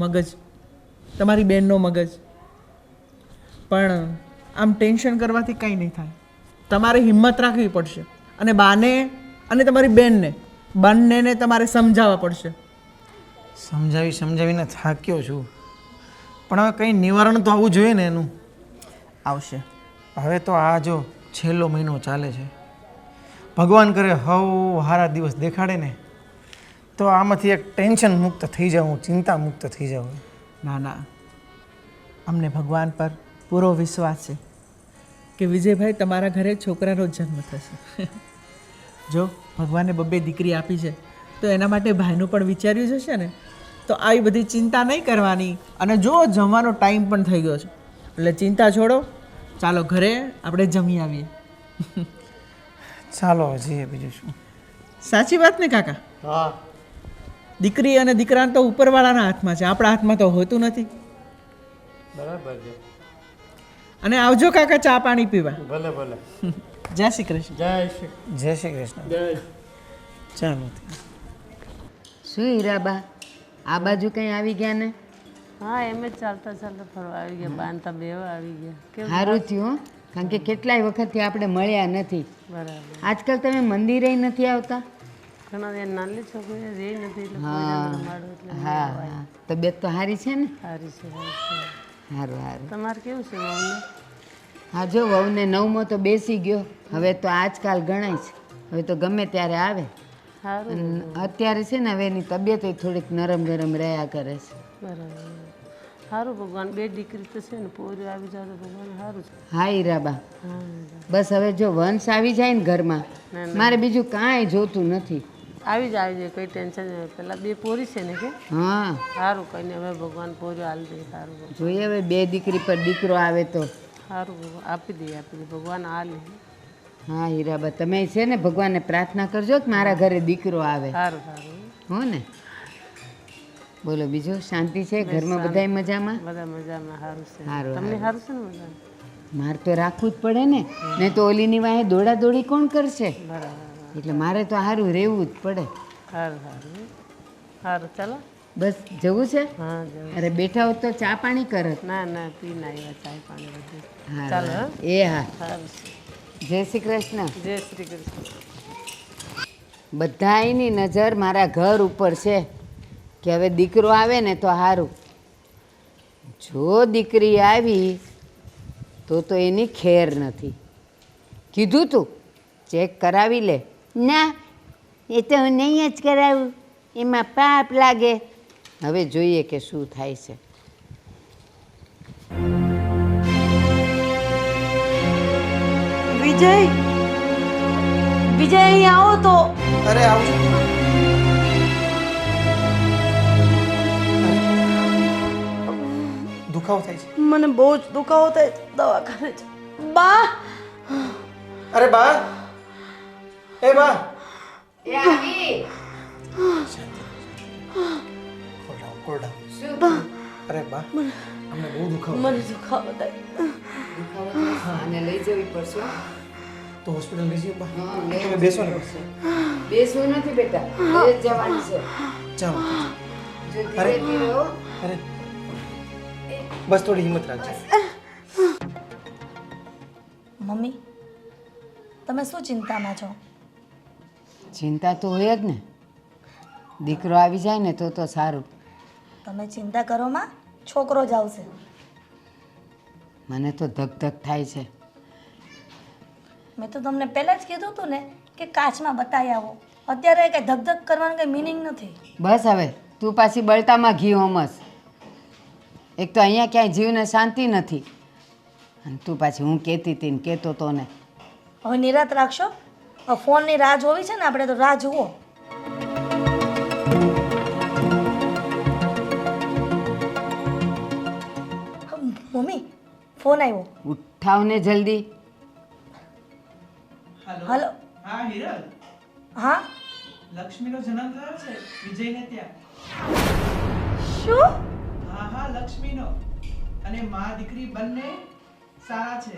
[SPEAKER 5] મગજ, તમારી બેનનો મગજ, પણ આમ ટેન્શન કરવાથી કંઈ નહીં થાય. તમારે હિંમત રાખવી પડશે, અને બાને અને તમારી બેનને બંનેને તમારે સમજાવવા પડશે.
[SPEAKER 4] સમજાવીને થાક્યો છું, પણ હવે કંઈ નિવારણ તો આવવું જોઈએ ને એનું.
[SPEAKER 5] આવશે.
[SPEAKER 4] હવે તો આ જો છેલ્લો મહિનો ચાલે છે, ભગવાન કરે હવ હારા દિવસ દેખાડે ને તો આમાંથી એક ટેન્શન મુક્ત થઈ જાઉં, ચિંતા મુક્ત થઈ જાઉં.
[SPEAKER 5] ના ના, અમને ભગવાન પર પૂરો વિશ્વાસ છે કે વિજયભાઈ તમારા ઘરે છોકરાનો જન્મ થશે. જો ભગવાને બબ્બે દીકરી આપી છે તો એના માટે ભાઈનું પણ વિચાર્યું જ હશે ને, તો આવી બધી ચિંતા નહીં કરવાની. અને જો જમવાનો ટાઈમ પણ થઈ ગયો છે, એટલે ચિંતા છોડો, ચાલો ઘરે આપણે જમી આવીએ.
[SPEAKER 4] ચાલો જઈએ, બીજું શું.
[SPEAKER 5] સાચી વાત ને કાકા?
[SPEAKER 7] હા,
[SPEAKER 5] દીકરી અને દીકરા તો ઉપરવાળાના હાથમાં છે, આપણા હાથમાં તો હોતું નથી.
[SPEAKER 7] બરાબર છે.
[SPEAKER 5] અને આવજો કાકા ચા પાણી પીવા.
[SPEAKER 7] ભલે ભલે.
[SPEAKER 5] જય શ્રી કૃષ્ણ.
[SPEAKER 7] જય શ્રી
[SPEAKER 4] જય શ્રી કૃષ્ણ.
[SPEAKER 7] જય.
[SPEAKER 4] ચાલો.
[SPEAKER 2] શું હીરાબા, આ બાજુ કંઈ આવી ગયા ને?
[SPEAKER 8] હા, એમ જ ચાલતા ફરવા આવી ગયા, બાંધતા બેવા આવી ગયા. કેમ?
[SPEAKER 2] સારું થયું હો, કારણ કે કેટલાય વખતથી આપણે મળ્યા નથી.
[SPEAKER 8] બરાબર.
[SPEAKER 2] આજકાલ તમે મંદિરે નથી આવતા?
[SPEAKER 8] ઘણા એ નાની છોકરી રહી નથી એટલે
[SPEAKER 2] હા
[SPEAKER 8] રમાડો એટલે
[SPEAKER 2] હા હા, તબિયત તો સારી છે ને?
[SPEAKER 8] સારી છે, સારી છે.
[SPEAKER 2] સારું સારું.
[SPEAKER 8] તમારે કેવું છે મમ્મી?
[SPEAKER 2] હા જો વહુને નવમો તો બેસી ગયો, હવે તો આજકાલ ગણાય છે, હવે તો ગમે ત્યારે આવે.
[SPEAKER 8] સારું.
[SPEAKER 2] અને અત્યારે છે ને હવે એની તબિયત થોડીક નરમ ગરમ રહ્યા કરે છે.
[SPEAKER 8] બરાબર. સારું, ભગવાન બે દીકરી તો છે ને, પોરી આવી જાય તો ભગવાન સારું છે.
[SPEAKER 2] હા હીરાબા,
[SPEAKER 8] હા,
[SPEAKER 2] બસ હવે જો વંશ આવી જાય ને ઘરમાં, મારે બીજું કાંઈ જોતું નથી.
[SPEAKER 8] આવી જાય, કંઈ ટેન્શન નહીં. પેલા બે પોરી છે ને કે
[SPEAKER 2] હા
[SPEAKER 8] સારું, કંઈ નહીં, હવે ભગવાન પોરી હાલી દે. સારું,
[SPEAKER 2] જોઈએ હવે બે દીકરી પર દીકરો આવે તો.
[SPEAKER 8] સારું, આપી દે ભગવાન હાલે.
[SPEAKER 2] હા હીરાબા, તમે છે ને ભગવાનને પ્રાર્થના કરજો કે મારા ઘરે દીકરો આવે.
[SPEAKER 8] સારું સારું.
[SPEAKER 2] હો ને? બોલો બીજું, શાંતિ છે ઘરમાં? બધાય મજામાં?
[SPEAKER 8] બધા મજામાં. સારું છે.
[SPEAKER 2] સારું
[SPEAKER 8] તમને
[SPEAKER 2] સારું.
[SPEAKER 8] સારું છે ને? મજામાં.
[SPEAKER 2] મારે તો રાખવું જ પડે ને, નહીં તો ઓલીની વાહે દોડા દોડી કોણ કરશે?
[SPEAKER 8] બરાબર.
[SPEAKER 2] એટલે મારે તો સારું રહેવું જ પડે.
[SPEAKER 8] સારું સારું. સારું, ચાલો.
[SPEAKER 2] બસ જવું છે?
[SPEAKER 8] હા, જવું.
[SPEAKER 2] અરે બેઠા હોત તો ચા પાણી કરત.
[SPEAKER 8] ના ના, પીને આવ્યા ચાય પાણી બધું.
[SPEAKER 2] હા,
[SPEAKER 8] ચાલો,
[SPEAKER 2] હા.
[SPEAKER 8] હા.
[SPEAKER 2] એ હા,
[SPEAKER 8] સારું છે.
[SPEAKER 2] જય શ્રી કૃષ્ણ.
[SPEAKER 8] જય શ્રી કૃષ્ણ.
[SPEAKER 2] બધાયની નજર મારા ઘર ઉપર છે કે હવે દીકરો આવે ને તો સારું. જો દીકરી આવી તો એની ખેર નથી. કીધું તું ચેક કરાવી લે. ના, એ તો હું નહીં જ કરાવું, એમાં પાપ લાગે. હવે જોઈએ કે શું થાય છે.
[SPEAKER 3] વિજય વિજય અહીં આવો તો.
[SPEAKER 4] અરે આવું છું. દુખાવો થાય છે.
[SPEAKER 3] મને બહુ જ દુખાવો થાય છે. દવાખાને છે. બા
[SPEAKER 4] અરે બા, એ બા,
[SPEAKER 2] એ આવી
[SPEAKER 4] cool down.
[SPEAKER 2] શું થયું?
[SPEAKER 4] અરે બા, અમને બહુ દુખાવો
[SPEAKER 3] મને દુખાવો થાય.
[SPEAKER 2] દુખાવો થાય છે? આને લઈ જવી પડશે હો.
[SPEAKER 4] તો હોસ્પિટલ લઈ જઈએ બા.
[SPEAKER 2] હા, લઈ
[SPEAKER 4] તમે બેસો ને.
[SPEAKER 2] બેસવું નથી બેટા, લઈ જ જવાની છે.
[SPEAKER 4] ચાલો.
[SPEAKER 2] જો ધીરે ધીરે હો.
[SPEAKER 4] અરે બસ થોડી હિંમત રાખજો.
[SPEAKER 1] મમ્મી તમે શું ચિંતામાં છો?
[SPEAKER 2] ચિંતા તો હોય જ ને, દીકરો આવી જાય ને તો સારું.
[SPEAKER 1] તમે ચિંતા કરો માં, છોકરો જ આવશે.
[SPEAKER 2] મને તો ધક ધક થાય છે.
[SPEAKER 1] મેં તો તમને પહેલાં જ કીધું હતું ને કે કાચમાં બતાવી આવો. અત્યારે કંઈ ધગધગ કરવાનું કંઈ મિનિંગ નથી.
[SPEAKER 2] બસ હવે તું પાછી બળતામાં ઘી હોમસ. એક તો અહીંયા ક્યાંય જીવને શાંતિ નથી અને તું પાછી હું કહેતી હતી ને કહેતો તો ને.
[SPEAKER 1] હવે નિરાત રાખશો. હવે ફોનની રાહ જોવી છે ને આપણે, તો રાહ જુઓ. મમ્મી ફોન આવ્યો.
[SPEAKER 2] ઉઠાવ ને જલ્દી.
[SPEAKER 1] હલો.
[SPEAKER 5] હા હિરલ,
[SPEAKER 1] હા
[SPEAKER 5] લક્ષ્મીનો જન્મ થયો છે વિજયને ત્યાં.
[SPEAKER 1] શું?
[SPEAKER 5] હા લક્ષ્મીનો. અને માં દીકરી બંને સારા છે,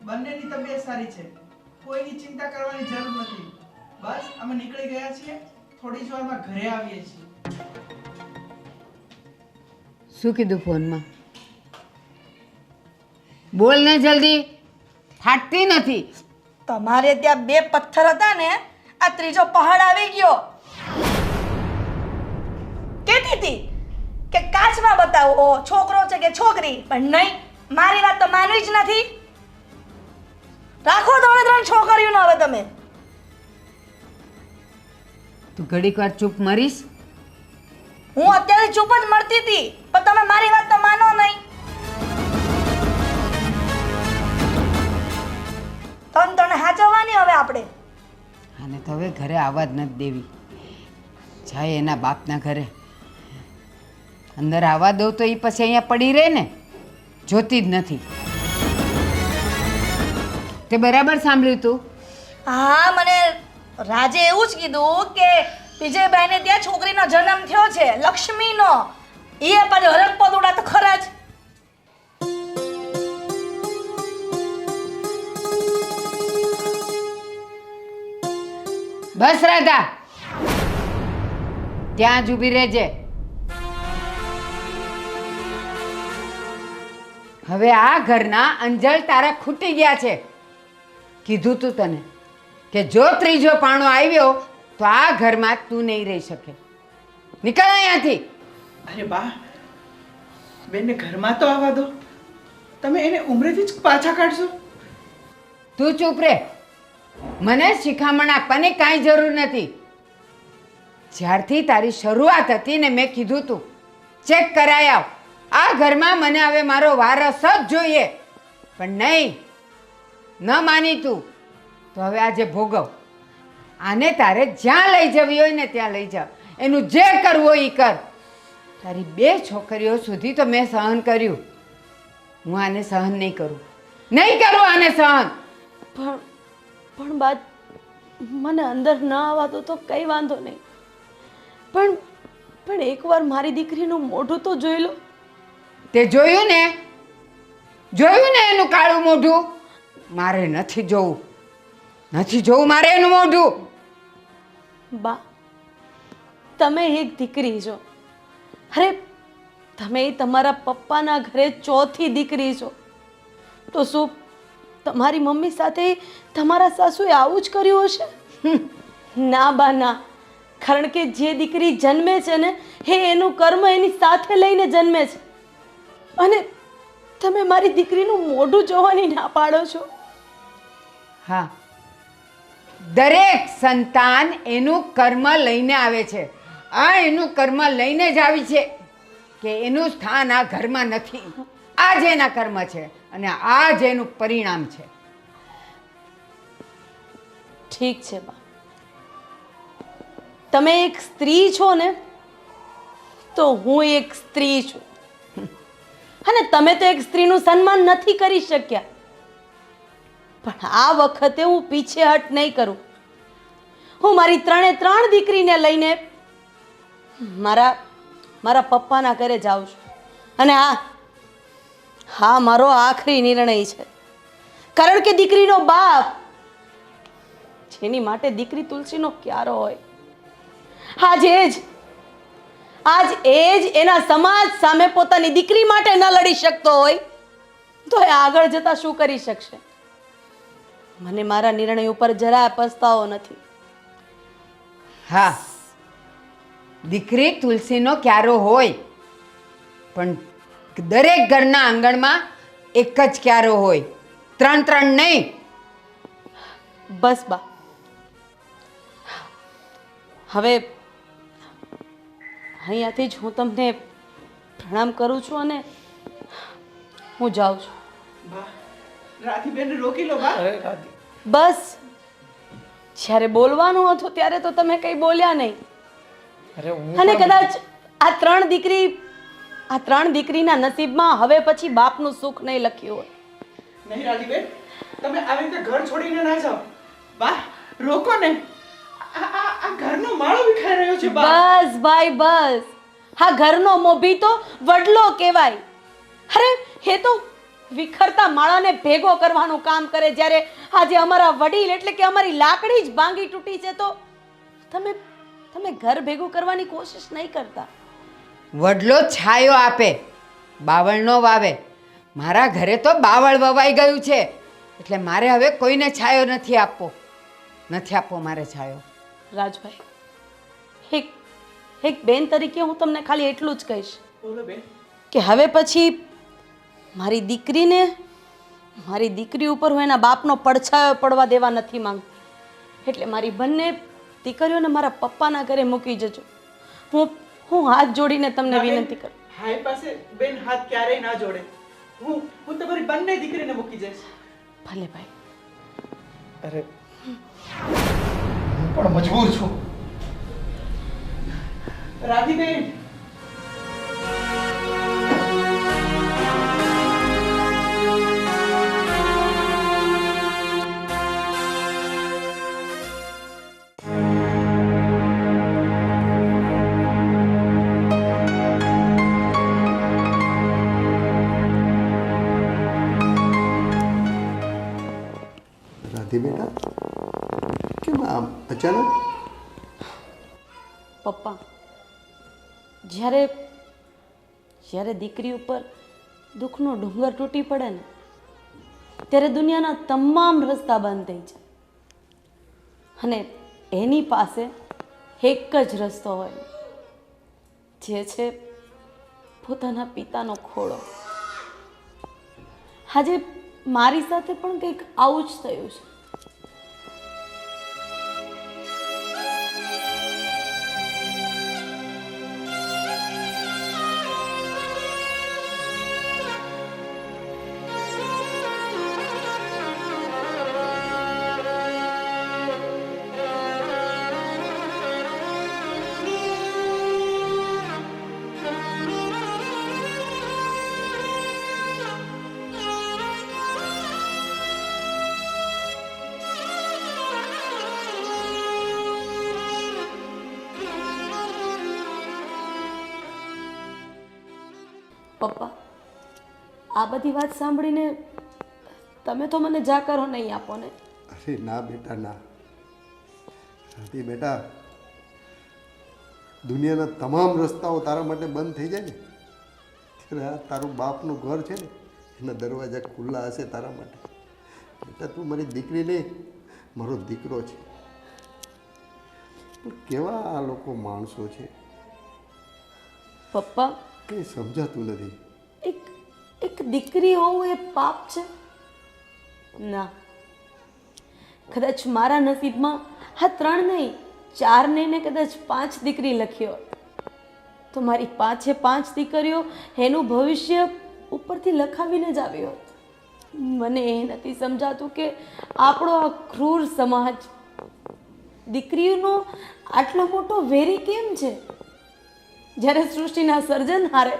[SPEAKER 5] બંનેની તબિયત સારી છે, કોઈની ચિંતા કરવાની જરૂર નથી. બસ અમે નીકળી ગયા છીએ, થોડી જ વારમાં ઘરે આવીએ છીએ.
[SPEAKER 2] શું કીધું ફોનમાં? બોલ ને જલ્દી, ફાટતી નથી.
[SPEAKER 1] તમારે ત્યાં 2 પથ્થર હતા ને, આ ત્રીજો પહાડ આવી ગયો. કહેતી હતી કે કાચમાં બતાવો છોકરો છે કે છોકરી, પણ નહીં, મારી વાત તો માનવી જ નથી. રાખો 3 છોકરીઓને હવે તમે.
[SPEAKER 2] તું ઘડીક વાર ચૂપ મરીશ?
[SPEAKER 1] હું અત્યારે ચૂપ જ મળતી હતી, પણ તમે મારી વાત તો માનો નહીં. તને હાચવવાની હવે આપણે.
[SPEAKER 2] આને તો હવે ઘરે આવવા જ નથી દેવી. જાય એના બાપના ઘરે. અંદર આવવા દઉં તો એ પછી અહીંયા પડી રહે ને, જોતી જ નથી. તે બરાબર સાંભળ્યું તું?
[SPEAKER 1] હા, મને રાજે એવું જ કીધું કે વિજયભાઈને ત્યાં છોકરીનો જન્મ થયો છે, લક્ષ્મીનો. એ પાછો હરક પદુડા તો ખરા જ.
[SPEAKER 2] બસ રાધા, ત્યાં જ ઊભી રહેજે. હવે આ ઘરના અંજળ તારા ખૂટી ગયા છે. કીધું તું તને કે જો ત્રીજો પાણો આવ્યો તો આ ઘરમાં તું નહીં રહી શકે. નીકળ અહીંયાથી.
[SPEAKER 5] અરે બા, બેનને ઘરમાં તો આવવા દો. તમે એને ઉમરેથી જ પાછા કાઢશો.
[SPEAKER 2] તું ચૂપ રે. મને શિખામણ આપવાની કાંઈ જરૂર નથી. જ્યારથી તારી શરૂઆત હતી ને મેં કીધું તું ચેક કરાય આવ. આ ઘરમાં મને હવે મારો વારસ જ જોઈએ. પણ નહીં, ન માની તું તો હવે આજે ભોગવ. આને તારે જ્યાં લઈ જવી હોય ને ત્યાં લઈ જાવ. એનું જે કરવું હોય એ કર. તારી 2 છોકરીઓ સુધી તો મેં સહન કર્યું. હું આને સહન નહીં કરું. નહીં કરું આને સહન.
[SPEAKER 3] પણ બાદ મને અંદર ન આવવા દો તો કંઈ વાંધો નહીં, પણ એકવાર મારી દીકરીનું મોઢું તો જોઈ લો.
[SPEAKER 2] તે જોયું ને? જોયું ને એનું કાળું મોઢું? મારે નથી જોવું. નથી જોવું મારે એનું મોઢું.
[SPEAKER 3] બા, તમે એક દીકરી છો. અરે તમે તમારા પપ્પાના ઘરે 4થી દીકરી છો. તો શું તમારી મમ્મી સાથે તમારા સાસુએ આવું જ કર્યું હશે? ના બા ના, કારણ કે જે દીકરી જન્મે છે ને એ એનું કર્મ એની સાથે લઈને જન્મે છે. અને તમે મારી દીકરીનું મોઢું જોવાની ના પાડો છો.
[SPEAKER 2] હા, દરેક સંતાન એનું કર્મ લઈને આવે છે. આ એનું કર્મ લઈને જ આવી છે કે એનું સ્થાન આ ઘરમાં નથી. આ જ એના કર્મ છે અને આ જ એનું પરિણામ છે.
[SPEAKER 3] ઠીક છે બા, તમે એક સ્ત્રી છો ને, તો હું એક સ્ત્રી છું, અને તમે તો એક સ્ત્રીનું સન્માન નથી કરી શક્યા. પણ આ વખતે હું પીછેહટ નહીં કરું. હું મારી 3 દીકરીને લઈને મારા પપ્પાના ઘરે જાઉં છું. અને હા મારો આખરી નિર્ણય છે. કારણ કે દીકરીનો બાપ, જેની માટે દીકરી તુલસીનો ક્યારો હોય, આજ એ જ એના સમાજ સામે પોતાની દીકરી માટે ન લડી શકતો હોય તો એ આગળ જતા શું કરી શકશે? મને મારા નિર્ણય ઉપર જરાય પસ્તાવો નથી.
[SPEAKER 2] હા, દીકરી તુલસીનો ક્યારો હોય, પણ દરેક ઘરના આંગણમાં એક જ ક્યારો હોય, 3 નહીં.
[SPEAKER 3] બસ બા, હવે અહીંયાથી જ હું તમને પ્રણામ કરું છું અને હું જાઉં છું.
[SPEAKER 5] બા, રાધીબેન રોકી લો બા.
[SPEAKER 4] અરે રાધી,
[SPEAKER 3] બસ, જ્યારે બોલવાનું હતું ત્યારે તો તમે કંઈ બોલ્યા નહીં.
[SPEAKER 4] અરે હું
[SPEAKER 3] અને
[SPEAKER 4] પણ-
[SPEAKER 3] કદાચ આ 3 દીકરીના નસીબમાં હવે પછી બાપનું સુખ નહીં લખ્યું હોય.
[SPEAKER 5] નહીં રાધીબેન, તમે આવી રીતે ઘર છોડીને ના જાઓ. બા, રોકો ને. આ ઘરનો માળો વિખાઈ રહ્યો છે બા.
[SPEAKER 3] બસ ભાઈ બસ, હા ઘરનો મોભી તો વડલો કહેવાય. અરે એ તો વિખરતા માળાને ભેગો કરવાનું કામ કરે. જ્યારે આજે અમારા વડીલ એટલે કે અમારી લાકડી જ ભાંગી તૂટી છે તો તમે ઘર ભેગું કરવાની કોશિશ નહીં કરતા.
[SPEAKER 2] વડલો છાયો આપે, બાવળ નો વાવે. મારા ઘરે તો બાવળ વવાઈ ગયું છે, એટલે મારે હવે કોઈને છાયો નથી આપવો મારે છાયો.
[SPEAKER 3] રાજભાઈ, એક બેન તરીકે હું તમને ખાલી એટલું જ કહીશ
[SPEAKER 5] બોલો બેન.
[SPEAKER 3] કે હવે પછી મારી દીકરી ઉપર હું એના બાપનો પડછાયો પડવા દેવા નથી માંગતી. એટલે મારી બંને દીકરીઓને મારા પપ્પાના ઘરે મૂકી જજો. હું હાથ જોડીને તમને વિનંતી કરું.
[SPEAKER 5] હાય પાસે બેન હાથ ક્યારેય ના જોડે. હું તમારી બંને દીકરીને મૂકી જઈશ.
[SPEAKER 3] ભલે ભાઈ.
[SPEAKER 4] અરે હું પણ મજબૂર છું.
[SPEAKER 5] રાધીબેન,
[SPEAKER 9] રાધી બેટા, કેમ આમ અચાનક?
[SPEAKER 3] પપ્પા, જ્યારે દીકરી ઉપર દુઃખનો ડુંગર તૂટી પડે ને, ત્યારે દુનિયાના તમામ રસ્તા બંધ થઈ જાય અને એની પાસે એક જ રસ્તો હોય, જે છે પોતાના પિતાનો ખોળો. આજે મારી સાથે પણ કંઈક આવું જ થયું છે. પપ્પા, આ બધી વાત સાંભળીને તમે તો મને જાકારો નહીં આપો ને?
[SPEAKER 9] અરે ના બેટા ના. રાધી બેટા, દુનિયાના તમામ રસ્તાઓ તારા માટે બંધ થઈ જાય ને, ત્યારે આ તારું બાપનું ઘર છે ને, એના દરવાજા ખુલ્લા હશે તારા માટે. બેટા, તું મારી દીકરી નહીં, મારો દીકરો છે. પણ કેવા આ લોકો માણસો છે,
[SPEAKER 3] પપ્પા,
[SPEAKER 9] કંઈ સમજાતું નથી.
[SPEAKER 3] એક દીકરી હોવું એ પાપ છે? ના, કદાચ મારા નસીબમાં હા 3 નહીં 4 નહીં ને કદાચ 5 દીકરી લખી હોત તો મારી 5 દીકરીઓ એનું ભવિષ્ય ઉપરથી લખાવીને જ આવ્યો હોત. મને એ નથી સમજાતું કે આપણો આ ક્રૂર સમાજ દીકરીનો આટલો મોટો વેરી કેમ છે? જ્યારે સૃષ્ટિના સર્જનહારે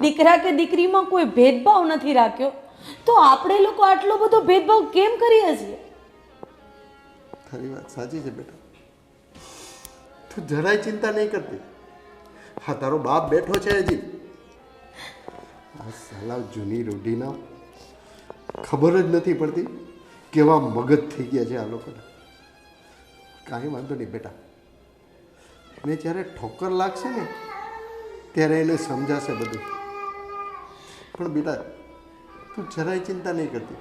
[SPEAKER 3] દીકરા કે દીકરીમાં કોઈ ભેદભાવ નથી રાખ્યો, તો આપણે લોકો આટલો બધો ભેદભાવ કેમ કરીએ છીએ?
[SPEAKER 9] તારી વાત સાચી છે બેટા, તું જરાય ચિંતા નહીં કરતી. હા, તારો બાપ બેઠો છે હજી. આ સાલા જૂની રૂઢીના ખબર જ નથી પડતી કેવા મગજ થઈ ગયા છે આ લોકોને. કાંઈ વાંધો નહીં બેટા, એને જ્યારે ઠોકર લાગશે ને ત્યારે એને સમજાશે બધું. પણ બેટા તું જરાય ચિંતા નહીં કરતી.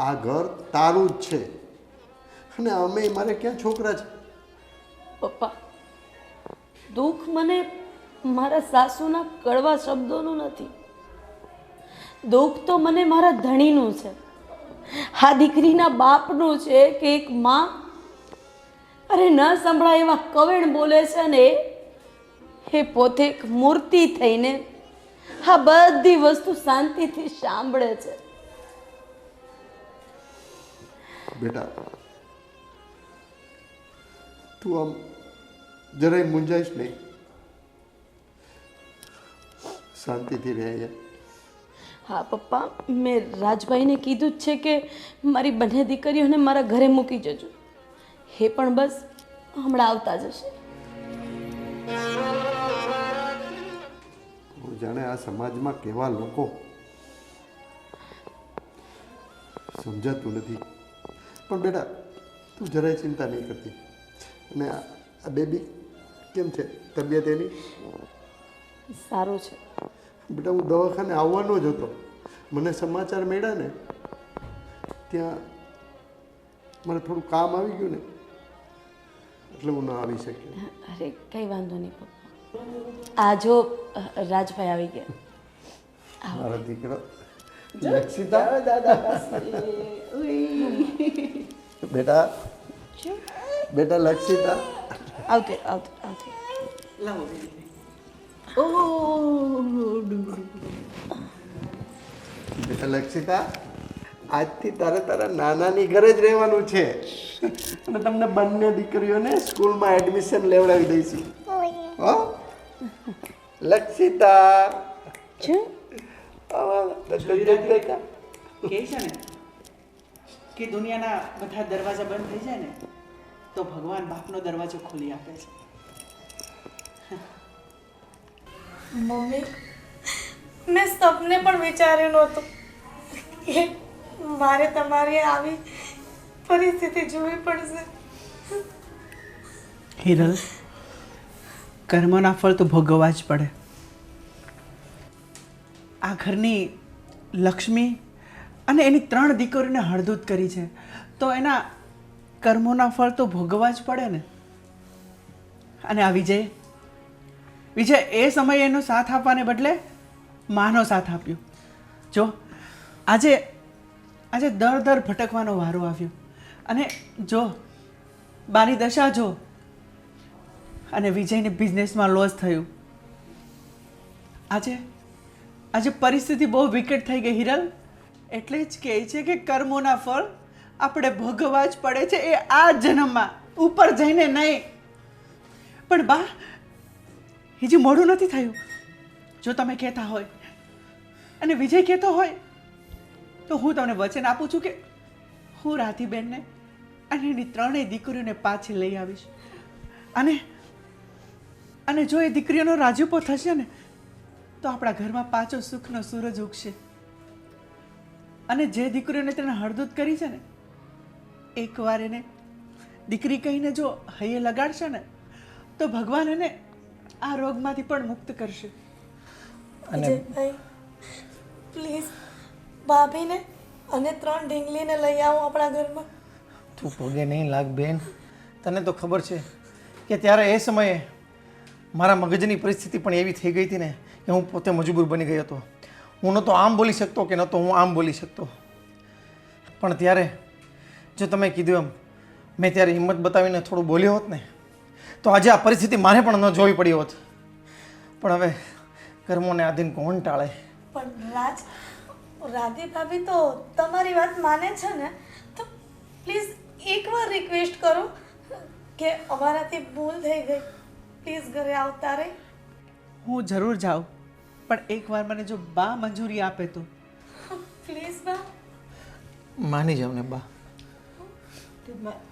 [SPEAKER 9] આ ઘર તારું જ છે અને અમે મારે ક્યાં છોકરા છે.
[SPEAKER 3] પપ્પા, દુઃખ મને મારા સાસુના કડવા શબ્દોનું નથી, દુઃખ તો મને મારા ધણીનું છે. આ દીકરીના બાપનું છે કે એક માં અરે ન સંભળાય એવા કવેણ બોલે છે ને એ પોતે એક મૂર્તિ થઈને આ બધી વસ્તુ શાંતિથી સાંભળે છે.
[SPEAKER 9] બેટા તું આમ જરાય મૂંઝાઈશ નહીં, શાંતિથી રહે યાર.
[SPEAKER 3] હા પપ્પા, મેં રાજભાઈને કીધું જ છે કે મારી બંને દીકરીઓને મારા ઘરે મૂકી જજો. એ પણ બસ હમણાં આવતા જશે.
[SPEAKER 9] હું જાણે આ સમાજમાં કેવા લોકો સમજાતું નથી. પણ બેટા તું જરાય ચિંતા નહીં કરતી. અને આ બેબી કેમ છે, તબિયત એની?
[SPEAKER 3] સારું છે
[SPEAKER 9] બેટા, હું દવાખાને આવવાનો જ હતો, મને સમાચાર મળ્યા ને ત્યાં મને થોડું કામ આવી ગયું ને એટલે હું ન આવી શક્યો.
[SPEAKER 3] અરે કંઈ વાંધો નહીં પપ્પા. આ જો રાજભાઈ આવી ગયા.
[SPEAKER 9] મારો દીકરો લક્ષિતા. બેટા બેટા લક્ષિતા.
[SPEAKER 3] આવતી આવતી આવતી.
[SPEAKER 5] લાવો
[SPEAKER 9] બેટા લક્ષિતા, આજથી તારે તારા નાનાની ઘરે જ રહેવાનું છે અને તમને બંને દીકરીઓને સ્કૂલમાં એડમિશન લેવડાવી દઈશું. હો લક્ષિતા.
[SPEAKER 5] કે છે ને કે દુનિયાના બધા દરવાજા બંધ થઈ જાય ને તો ભગવાન બાપનો દરવાજો ખોલી આપે છે.
[SPEAKER 1] મમ્મી, મેં સપને પણ વિચાર્યું નહોતું કે મારે તમારી આવી પરિસ્થિતિ જોવી પડશે.
[SPEAKER 5] હિરલ, કર્મના ફળ તો ભોગવવા જ પડે. આ ઘરની લક્ષ્મી અને એની 3 દીકરીઓને હળદૂત કરી છે તો એના કર્મોના ફળ તો ભોગવવા જ પડે ને. અને આ વિજય એ સમયે એનો સાથ આપવાને બદલે માનો સાથ આપ્યો. જો આજે દર ભટકવાનો વારો આવ્યો અને જો બાની દશા જો, અને વિજયને બિઝનેસમાં લોસ થયું. આજે પરિસ્થિતિ બહુ વિકટ થઈ ગઈ હિરલ. એટલે જ કહે છે કે કર્મોના ફળ આપણે ભોગવવા જ પડે છે, એ આ જન્મમાં, ઉપર જઈને નહીં. પણ બા, હજી મોડું નથી થયું. જો તમે કહેતા હોય અને વિજય કહેતો હોય તો હું તમને વચન આપું છું કે હું રાધીબેનને અને એની 3 દીકરીઓને પાછી લઈ આવીશ. અને જો એ દીકરીઓનો રાજીપો થશે ને તો આપણા ઘરમાં પાછો સુખનો સૂરજ ઉગશે. અને જે દીકરીઓને તેને હળદૂત કરી છે ને, એકવાર એને દીકરી કહીને જો હૈયે લગાડશે ને તો ભગવાન એને આ રોગમાંથી પણ મુક્ત કરશે.
[SPEAKER 1] અને ભાઈ પ્લીઝ ભાભીને અને 3 ઢીંગલીને લઈ આવો આપણા ઘરમાં.
[SPEAKER 4] તું પગે નહીં લાગ બેન, તને તો ખબર છે કે ત્યારે એ સમયે મારા મગજની પરિસ્થિતિ પણ એવી થઈ ગઈ હતી ને કે હું પોતે મજબૂર બની ગયો હતો. હું નહોતો આમ બોલી શકતો કે નહોતો હું આમ બોલી શકતો. પણ ત્યારે જો તમે કીધું એમ મેં ત્યારે હિંમત બતાવીને થોડું બોલ્યો હોત ને તો આજે આ પરિસ્થિતિ મારે પણ ન જોવી પડી હોત. પણ હવે કર્મોને આધીન કોણ ટાળે.
[SPEAKER 1] પણ રાધી ભાભી તો તમારી વાત માને છે ને, તો પ્લીઝ એકવાર રિક્વેસ્ટ કરો કે અમારાથી ભૂલ થઈ ગઈ, પ્લીઝ ઘરે આવતા રહે.
[SPEAKER 5] હું જરૂર જાઉં, પણ એકવાર મને જો બા મંજૂરી આપે તો.
[SPEAKER 1] પ્લીઝ બા.
[SPEAKER 4] માની જાવ ને બા.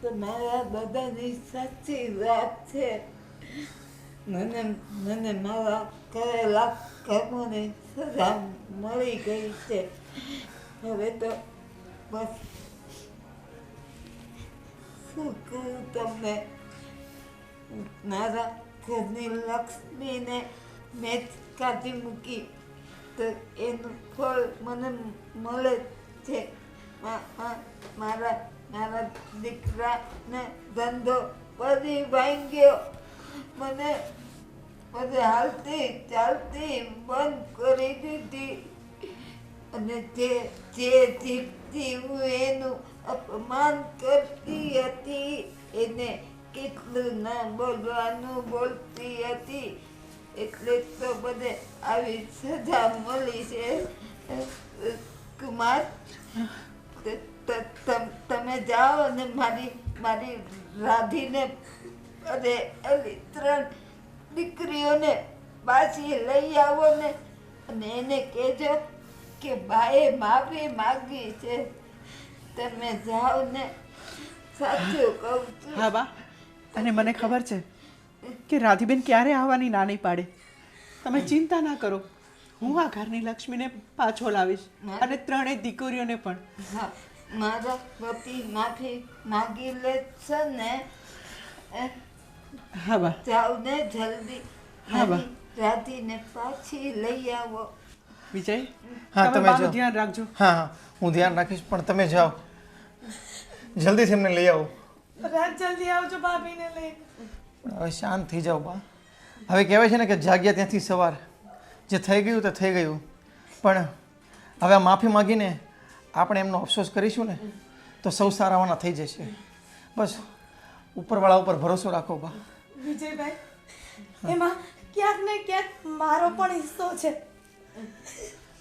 [SPEAKER 2] તમારા બધાની સાચી વાત છે. મને મારા કરેલા કર્મોની સજા મળી ગઈ છે. હવે તો બસ શું કહું તમને, મારા ઘરની લક્ષ્મીને મેં જ કાઢી મૂકી તો એનું ફળ મને મળે છે. મારા દીકરાને ધંધો બધી ભાંગ્યો, મને બધે હાલતી ચાલતી બંધ કરી દીધી, અને જે જીભથી હું એનું અપમાન કરતી હતી, એને કેટલું ન બોલવાનું બોલતી હતી, એટલે તો બધે આવી સજા મળી છે. કુમાર, તમે જાઓ અને મારી રાધીને અને એલી 3 દીકરીઓને પાછી લઈ આવો ને, અને એને કહેજો કે બાએ માફી માગી છે. તમે જાઓ ને, સાચું કહું છું.
[SPEAKER 5] હા બા, અને મને ખબર છે કે રાધીબેન ક્યારે આવવાની ના નહીં પાડે. તમે ચિંતા ના કરો, હું આ ઘરની લક્ષ્મીને પાછો લાવીશ, અને 3 દીકરીઓને પણ.
[SPEAKER 2] હા, મારા પતિ માફી માગી લે છે ને.
[SPEAKER 5] હા બા.
[SPEAKER 2] જાઓ ને જલ્દી,
[SPEAKER 5] હા બા.
[SPEAKER 2] રાધીને પાછી લઈ આવો.
[SPEAKER 5] વિજય,
[SPEAKER 4] હા,
[SPEAKER 5] તમે
[SPEAKER 4] તમે
[SPEAKER 5] બાનું
[SPEAKER 4] જાઓ.
[SPEAKER 5] ધ્યાન રાખજો.
[SPEAKER 4] હા, હું ધ્યાન રાખીશ, પણ તમે જાઓ, જલ્દીથી એમને લઈ આવો.
[SPEAKER 1] રાત જલ્દી આવજો ભાભીને લઈ.
[SPEAKER 4] પણ હવે શાંત થઈ જાઓ બા. હવે કહેવાય છે ને કે જાગ્યા ત્યાંથી સવાર. જે થઈ ગયું તે થઈ ગયું, પણ હવે આ માફી માગીને આપણે એમનો અફસોસ કરીશું ને તો સૌ સારાવાના થઈ જશે. બસ ઉપરવાળા ઉપર ભરોસો રાખો બા.
[SPEAKER 1] વિજયભાઈ, એમાં ક્યાંક ને ક્યાંક મારો પણ હિસ્સો છે.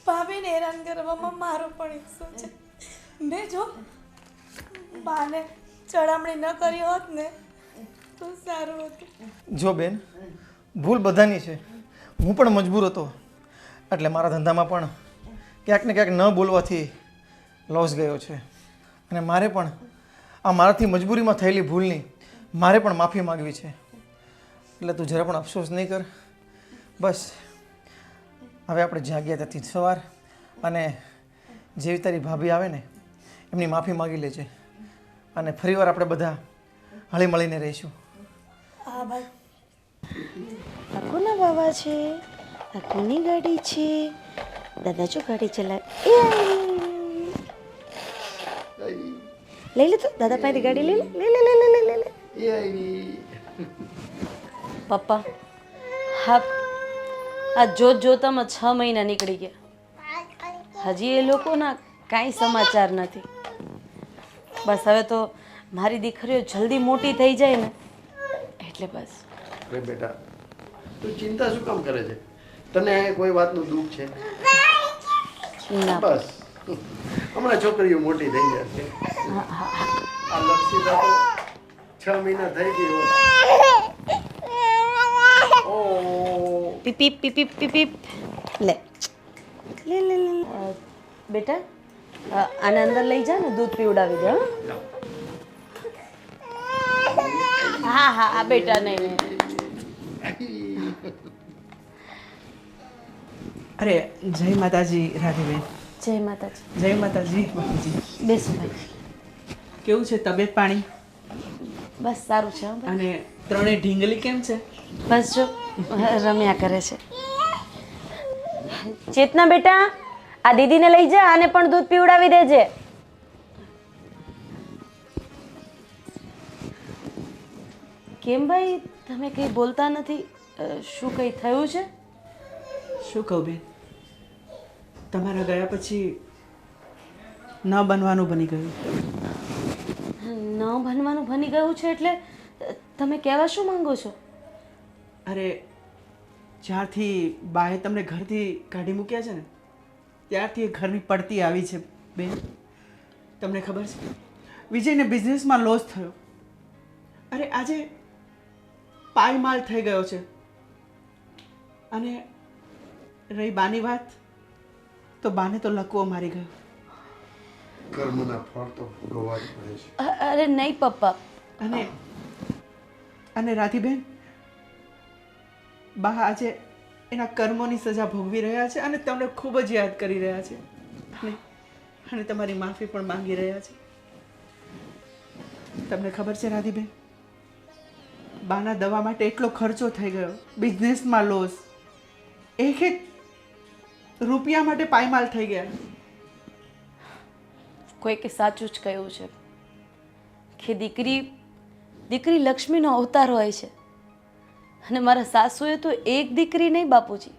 [SPEAKER 1] ભાભીને હેરાન કરવામાં મારો પણ હિસ્સો છે. મેં જો બાને ચડામણી ન કરી હોત ને તો સારું હતું.
[SPEAKER 4] જો બેન, ભૂલ બધાની છે. હું પણ મજબૂર હતો, એટલે મારા ધંધામાં પણ ક્યાંક ને ક્યાંક ન બોલવાથી લોસ ગયો છે, અને મારે પણ આ મારાથી મજબૂરીમાં થયેલી ભૂલની મારે પણ માફી માગવી છે. એટલે તું જરા પણ અફસોસ નહીં કર. બસ હવે આપણે જાગ્યા ત્યાંથી સવાર, અને જેવી તારી ભાભી આવે ને એમની માફી માગી લેજે, અને ફરીવાર આપણે બધા હળી મળીને રહીશું.
[SPEAKER 1] હા ભાઈ.
[SPEAKER 3] આ કોના બાબા છે? આ કોની ગાડી છે? દાદા જો ગાડી ચલાવે. લઈ લે તો દાદા પાસેથી ગાડી લઈ લે. લે. પપ્પા, હા, આ જોતામાં 6 મહિના નીકળી ગયા, હજી એ લોકોના કાંઈ સમાચાર નથી. બસ હવે તો મારી દીકરીઓ જલ્દી મોટી થઈ જાય ને એટલે બસ.
[SPEAKER 9] અરે બેટા, તું ચિંતા શું કામ કરે છે? તને કોઈ વાતનું દુઃખ છે?
[SPEAKER 3] ના
[SPEAKER 9] બસ હમણાં છોકરીઓ મોટી થઈ જશે. આ લક્ષિતા તો 6 મહિના થઈ ગઈ હોત. ઓ
[SPEAKER 3] પીપીપ પીપીપ પીપીપ. લે લે લે લે. બેટા, આને અંદર લઈ જા ને, દૂધ પીવડાવી દે. હા હા બેટા, નહીં.
[SPEAKER 5] અરે જય માતાજી રાધીબેન.
[SPEAKER 3] જય માતાજી.
[SPEAKER 5] જય માતાજી બાપુજી.
[SPEAKER 3] બેસો ભાઈ.
[SPEAKER 5] કેવું છે તબિયત પાણી?
[SPEAKER 3] બસ સારું છે હો ભાઈ.
[SPEAKER 5] અને 3 ઢીંગલી કેમ છે?
[SPEAKER 3] બસ જો રમ્યા કરે છે. ચેતના બેટા, આ દીદીને લઈ જા, આને પણ દૂધ પીવડાવી દેજે. કેમ ભાઈ, તમે કંઈ બોલતા નથી? શું કંઈ થયું છે?
[SPEAKER 5] શું કહું બેન, તમારા ગયા પછી ન બનવાનું બની ગયું.
[SPEAKER 3] ન બનવાનું બની ગયું છે એટલે તમે કહેવા શું માંગો છો?
[SPEAKER 5] અરે જ્યારથી બાએ તમને ઘરથી કાઢી મૂક્યા છે ને, ત્યારથી એ ઘરની પડતી આવી છે બેન. તમને ખબર છે, વિજયને બિઝનેસમાં લોસ થયો, અરે આજે પાયમાલ થઈ ગયો છે. અને રહી બાની વાત, તો બાને તો લકવો મારી ગયો.
[SPEAKER 9] કર્મના ફળ તો ભોગવવા જ પડે છે.
[SPEAKER 3] અરે નહીં પપ્પા,
[SPEAKER 5] અને રાધીબેન, બા આજે એના કર્મોની સજા ભોગવી રહ્યા છે અને તમને ખૂબ જ યાદ કરી રહ્યા છે અને તમારી માફી પણ માંગી રહ્યા છે. તમને ખબર છે રાધીબેન, બાના દવા માટે એટલો ખર્ચો થઈ ગયો, બિઝનેસમાં લોસ, એક રૂપિયા માટે પાયમાલ થઈ ગયા.
[SPEAKER 3] કોઈકે સાચું જ કહ્યું છે કે દીકરી લક્ષ્મીનો અવતાર હોય છે. અને મારા સાસુએ તો એક દીકરી નહીં બાપુજી,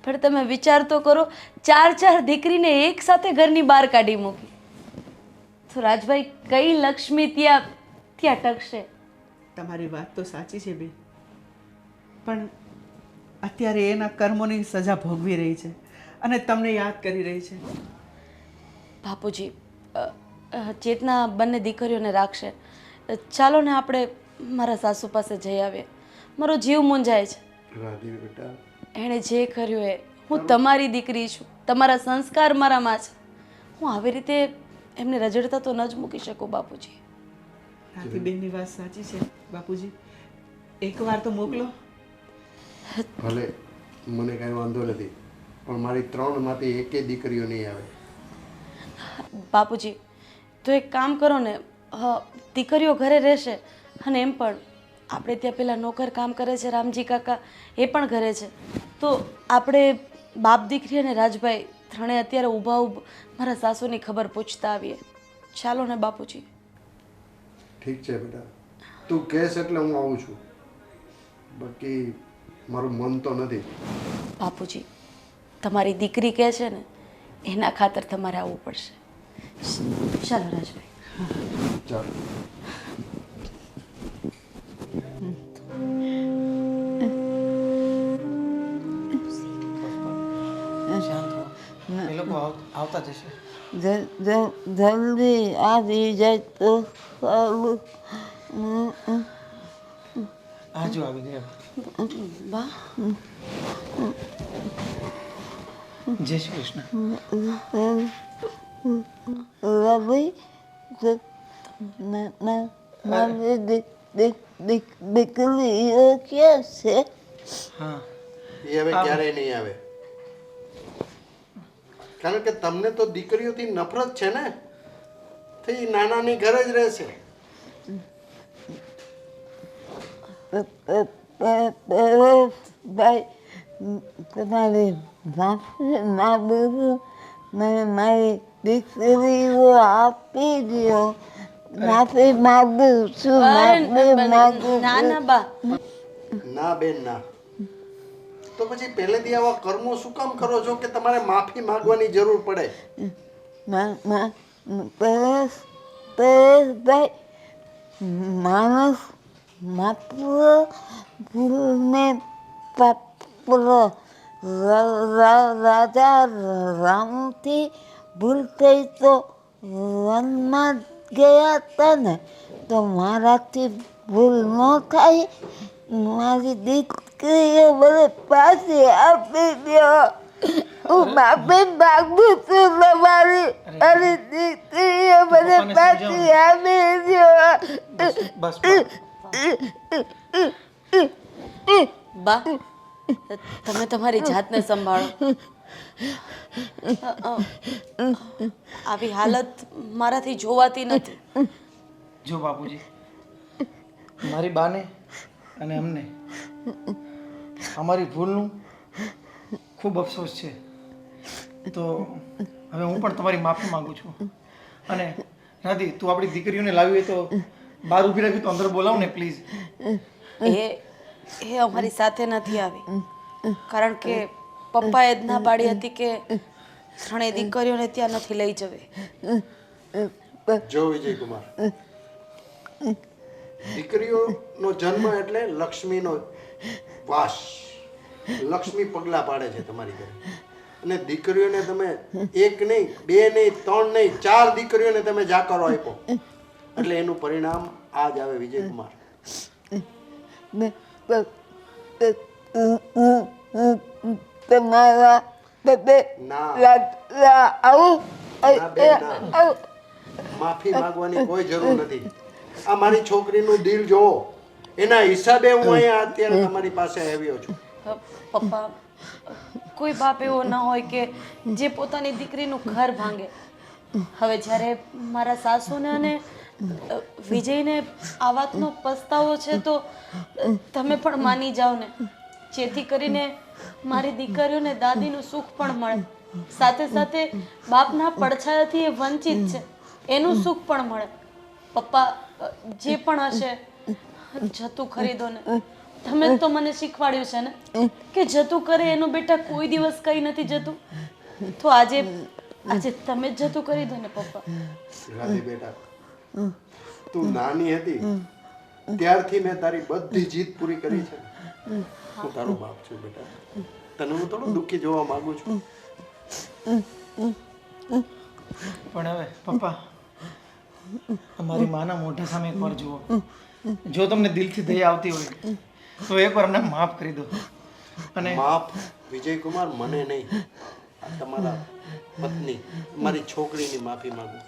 [SPEAKER 3] પણ તમે વિચાર તો કરો, 4 દીકરીને એક સાથે ઘરની બહાર કાઢી મૂકી. તો રાજભાઈ, કઈ લક્ષ્મી ત્યાં ટકશે?
[SPEAKER 5] તમારી વાત તો સાચી છે બેન, પણ અત્યારે એના કર્મોની સજા ભોગવી રહી છે અને તમને યાદ કરી રહી છે.
[SPEAKER 3] બાપુજી, ચેતના બંને દીકરીઓને રાખશે. ચાલો ને આપણે મારા સાસુ પાસે જઈ આવીએ. મારો જીવ મૂંઝાય છે.
[SPEAKER 9] રાધી બેટા,
[SPEAKER 3] એણે જે કર્યું એ, હું તમારી દીકરી છું, તમારા સંસ્કાર મારામાં છે. હું આવી રીતે એમને રજડતા તો ન જ મૂકી શકું બાપુજી.
[SPEAKER 5] રાધીબેનની વાત સાચી છે બાપુજી, એકવાર તો મોકલો.
[SPEAKER 9] ભલે મને કાંઈ વાંધો નથી, પણ મારી 3માંથી એકે દીકરીઓ નહીં આવે.
[SPEAKER 3] બાપુજી, તો એક કામ કરો ને, દીકરીઓ ઘરે રહેશે. અને એમ પણ આપણે ત્યાં પેલા નોકર કામ કરે છે રામજી કાકા, એ પણ ઘરે છે. તો આપણે બાપ દીકરી અને રાજભાઈ ત્રણે અત્યારે ઊભા મારા સાસુની ખબર પૂછતા આવીએ. ચાલો ને બાપુજી.
[SPEAKER 9] ઠીક છે બેટા, તું કહેશ એટલે હું આવું છું, બાકી મારું મન તો નથી.
[SPEAKER 3] બાપુજી, તમારી દીકરી કહે છે ને, એના ખાતર તમારે આવવું પડશે. ચાલો રાજભાઈ.
[SPEAKER 9] ચાલો.
[SPEAKER 4] શાંત રહો, એ લોકો આવતા જશે.
[SPEAKER 2] જલ્દી આવી જાય તો સારું.
[SPEAKER 4] આજો આવી ગયા.
[SPEAKER 3] બા,
[SPEAKER 4] જય શ્રી કૃષ્ણ.
[SPEAKER 2] રવિ, મારી દીકરીઓ ક્યાં છે?
[SPEAKER 4] હા,
[SPEAKER 9] એ હવે ક્યારેય નહીં આવે, કારણ કે તમને તો દીકરીઓથી નફરત છે ને, તો એ નાનાની ઘરે જ રહેશે.
[SPEAKER 2] ભાઈ, તમારી માફી માગું, મને મારી દીકરીઓ આપી દો. માફી માગું છું, માફી માગું.
[SPEAKER 3] ના ના બા,
[SPEAKER 9] ના બેન ના, તો પછી પહેલેથી આવા કર્મો શું કામ કરો છો કે તમારે માફી માંગવાની જરૂર પડે?
[SPEAKER 2] પરેશભાઈ, માણસ માત્ર ભૂલને પાત્ર. રાજા રામથી ભૂલ થઈ તો વનમાં ગયા હતા ને, તો મારાથી ભૂલ ન થાય. મારી દીકરીઓ મને પાછી આપી દો. હું માફી માગું છું તમારી, અને દીકરીઓ મને પાછી આપી દો.
[SPEAKER 4] બસ
[SPEAKER 3] બા, તમે તમારી જાતને સંભાળો. આવી હાલત મારાથી જોવાતી નથી.
[SPEAKER 4] જો બાપુજી, મારી બાને અને અમને અમારી ભૂલનું ખૂબ અફસોસ છે. તો હવે હું પણ તમારી માફી માંગુ છું. અને રાધી, તું આપણી દીકરીઓને લાવી હોય તો બહાર ઊભી રાખી તો અંદર બોલાવ ને પ્લીઝ.
[SPEAKER 3] એ અમારી સાથે નથી આવી, કારણ કે પપ્પાએ જ ના પાડી હતી કે ત્રણેય દીકરીઓને ત્યાં નથી લઈ જવી.
[SPEAKER 9] જો વિજયકુમાર, દીકરીઓનો જન્મ એટલે લક્ષ્મીનો વાસ. લક્ષ્મી પગલાં પાડે છે તમારી ઘરે, અને દીકરીઓને તમે 1 નહીં, 2 નહીં, 3 નહીં, 4 દીકરીઓને તમે જાકારો આપ્યો, એટલે એનું પરિણામ આ જ આવે વિજયકુમાર.
[SPEAKER 2] તમારા બબે
[SPEAKER 9] ના.
[SPEAKER 2] આવું
[SPEAKER 9] ના બેન, ના. માફી માંગવાની કોઈ જરૂર નથી. આ મારી છોકરીનું દિલ જોવો, એના હિસાબે હું અહીંયા અત્યારે તમારી પાસે આવ્યો છું.
[SPEAKER 3] પપ્પા, કોઈ બાપ એવો ન હોય કે જે પોતાની દીકરીનું ઘર ભાંગે. હવે જ્યારે મારા સાસુને અને વિજયને આ વાતનો પસ્તાવો છે તો તમે પણ માની જાઓ ને, જેથી કરીને મારી દીકરીઓને દાદીનું સુખ પણ મળે, સાથે સાથે બાપના પડછાયાથી એ વંચિત છે એનું સુખ પણ મળે. પપ્પા, જે પણ હશે જતું ખરીદો ને. તમે તો મને શીખવાડ્યું છે ને કે જતું કરે એનું બેટા કોઈ દિવસ કઈ નથી જતું. તો આજે તમે જ જતું કરી દો ને પપ્પા.
[SPEAKER 9] રાધી બેટા, તું નાની હતી ત્યારથી મેં તારી બધી જીત પૂરી કરી છે. હું તારો બાપ છું બેટા, તને હું થોડું દુઃખી જોવા માંગુ છું.
[SPEAKER 4] પણ હવે પપ્પા, અમારી માના મોઢા સામે એકવાર જુઓ. જો તમને દિલથી દયા આવતી હોય તો એકવાર અમને માફ કરી દો. અને
[SPEAKER 9] માફ વિજયકુમાર, મને નહીં, આ તમારા પત્ની, મારી છોકરીની માફી માંગુ.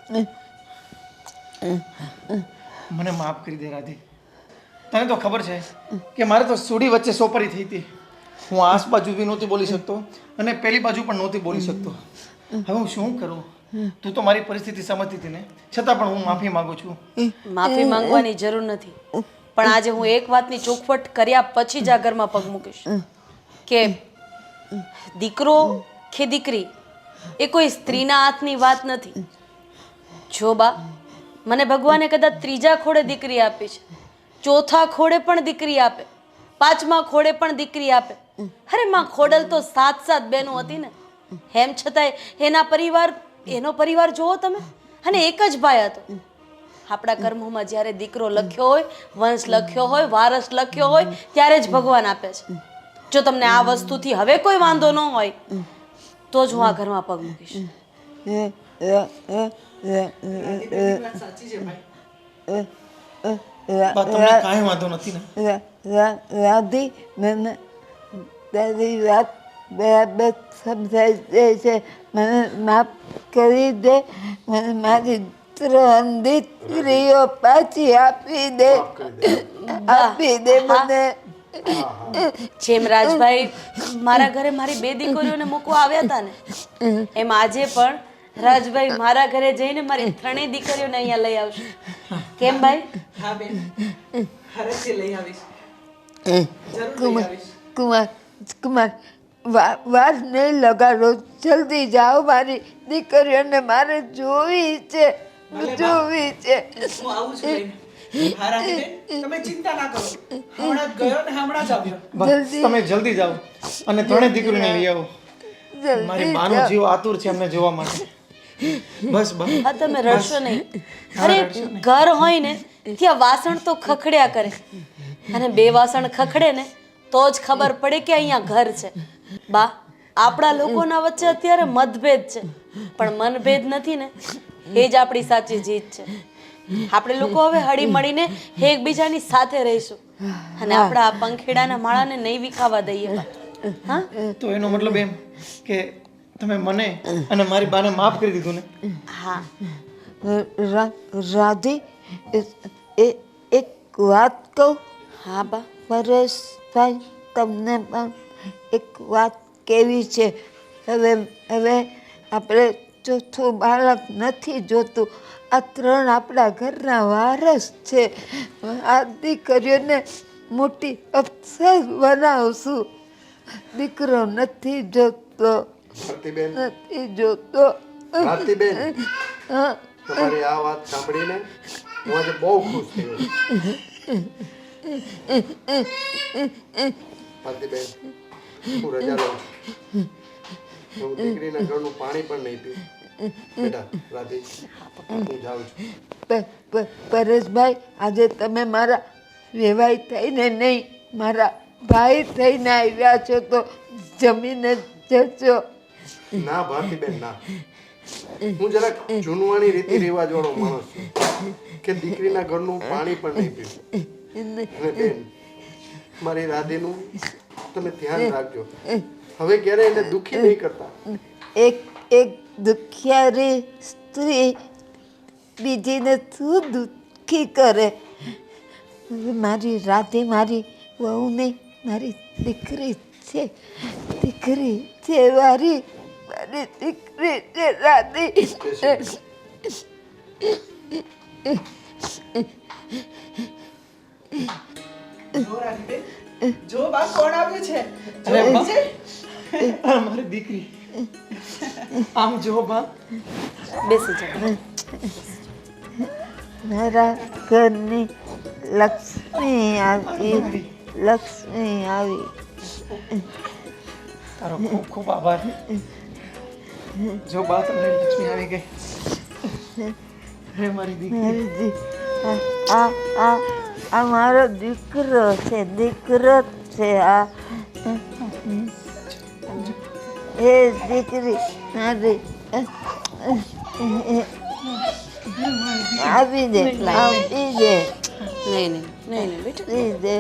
[SPEAKER 4] મને માફ કરી દે રાધી. તને તો ખબર છે કે મારે તો સુડી વચ્ચે સોપારી થઈ હતી. હું આસ બાજુ બી નહોતી બોલી શકતો અને પેલી બાજુ પણ નહોતી બોલી શકતો. હવે હું શું કરું? તું તો મારી પરિસ્થિતિ સમજતી હતી ને, છતાં પણ હું માફી માંગુ છું.
[SPEAKER 3] માફી માંગવાની જરૂર નથી, પણ આજે હું એક વાતની ચોખવટ કર્યા પછી જ આ ઘરમાં પગ મૂકીશ કે દીકરો કે દીકરી એ કોઈ સ્ત્રીના હાથની વાત નથી. જો બા, મને ભગવાને કદાચ ત્રીજા ખોડે દીકરી આપી છે, ચોથા ખોડે પણ દીકરી આપે, પાંચમા ખોડે પણ દીકરી આપે. અરે માં, ખોડલ તો 7 બહેનો હતી ને, એમ છતાંય એનો પરિવાર જોવો તમે, અને એક જ ભાઈ હતો. આપણા કર્મોમાં જ્યારે દીકરો લખ્યો હોય, વંશ લખ્યો હોય, વારસ લખ્યો હોય, ત્યારે જ ભગવાન આપે છે. જો તમને આ વસ્તુથી હવે કોઈ વાંધો ન હોય તો જ હું આ ઘરમાં પગ મૂકીશ.
[SPEAKER 4] બા, તમને કાંઈ વાંધો નથી ને?
[SPEAKER 2] રાધી, મને તારી વાત બરાબર સમજાઈ જાય છે. મને માફ કરી દે. મને મારી 3 દીકરીઓ પાછી આપી દે. આપી દે મને.
[SPEAKER 3] જેમ રાજભાઈ મારા ઘરે મારી 2 દીકરીઓને મૂકવા આવ્યા હતા ને, એમ આજે પણ રાજભાઈ મારા ઘરે જઈને મારી 3 દીકરીઓને અહીંયા લઈ આવશે. કેમ ભાઈ?
[SPEAKER 5] હા બેન, હરેથી લઈ આવીશ, જરૂર લઈ આવીશ.
[SPEAKER 2] કુમાર, વાર નહીં લગાડો, જલ્દી જાઓ. મારી દીકરીઓને મારે જોવી છે, જોવી છે.
[SPEAKER 5] હું આવું છું લઈને. હા રાધીબેન, તમે ચિંતા ના કરો, હમણાં જ ગયો ને હમણાં જ આવ્યો.
[SPEAKER 4] બા, તમે જલ્દી જાઓ અને 3 દીકરીને લઈ આવો. મારી માનો જીવ આતુર છે અમને જોવા માટે. બસ બા.
[SPEAKER 3] હા, તમે રડશો નહીં. અરે ઘર હોય ને ત્યાં વાસણ તો ખખડ્યા કરે, અને 2 વાસણ ખખડે ને તો જ ખબર પડે કે અહીંયા ઘર છે. બા, આપણા લોકોના વચ્ચે અત્યારે મતભેદ છે, પણ મનભેદ નથી ને, એ જ આપણી સાચી જીત છે. આપણે લોકો હવે હળી મળીને એકબીજાની સાથે રહીશું અને આપણા આ પંખેડાના માળાને નહીં વિખાવા દઈએ. હા,
[SPEAKER 4] તો એનો મતલબ એમ કે તમે મને અને મારી બાને માફ કરી દીધું ને?
[SPEAKER 3] હા.
[SPEAKER 2] રાધી, એક વાત કહું?
[SPEAKER 3] હા બા.
[SPEAKER 2] પરેશભાઈ, તમને પણ એક વાત કેવી છે. હવે આપણે ચોથું બાળક નથી જોતું. આ 3 આપણા ઘરના વારસ છે. આ દીકરીઓને મોટી અફસર બનાવશું. દીકરો નથી જોતો,
[SPEAKER 9] ભારતીબેન,
[SPEAKER 2] નથી જોતો.
[SPEAKER 9] ભારતીબેન,
[SPEAKER 2] હા,
[SPEAKER 9] તમારી આ વાત સાંભળીને હું આજે બહુ ખુશ થયો. ભારતીબેન, હું રજા લઉં છું. હું દીકરીના ઘરનું પાણી પણ નહીં પીવું. બેટા રાધી, હું જાઉં છું.
[SPEAKER 2] પરેશભાઈ, આજે તમે મારા વેવાઈ થઈને નહીં, મારા ભાઈ થઈને આવ્યા છો તો જમીને જજો.
[SPEAKER 9] ના ભારતીબેન, ના. હું જરાક જૂનવાણી રીતિ રિવાજ વાળો માણસ છું કે દીકરીના ઘરનું પાણી પણ નહીં પીવું. અને બેન મારી રાધેનું તમે ધ્યાન રાખજો હવે ક્યારે એને દુઃખી નહીં કરતા
[SPEAKER 10] એક એક દુખિયારી સ્ત્રી બીજીને શું દુઃખી કરે મારી રાતે મારી વહુ નહીં મારી દીકરી છે મારી દીકરી છે રાતે
[SPEAKER 5] જો રાધીબેન, જો બા કોણ આવ્યું છે
[SPEAKER 4] અરે
[SPEAKER 5] જોઈ
[SPEAKER 4] બા.
[SPEAKER 5] છે? આ મારી દીકરી આમ જો બા
[SPEAKER 3] બેસી જાઓ
[SPEAKER 10] મારા ઘરની લક્ષ્મી આવી
[SPEAKER 4] તારો ખૂબ ખૂબ આભાર જો બા તમને લક્ષ્મી આવી ગઈ અરે મારી દીકરી
[SPEAKER 10] મારી આ મારો દીકરો છે આ એ દીકરી મારી આપી દે
[SPEAKER 3] નહીં નહીં બેટા
[SPEAKER 10] દે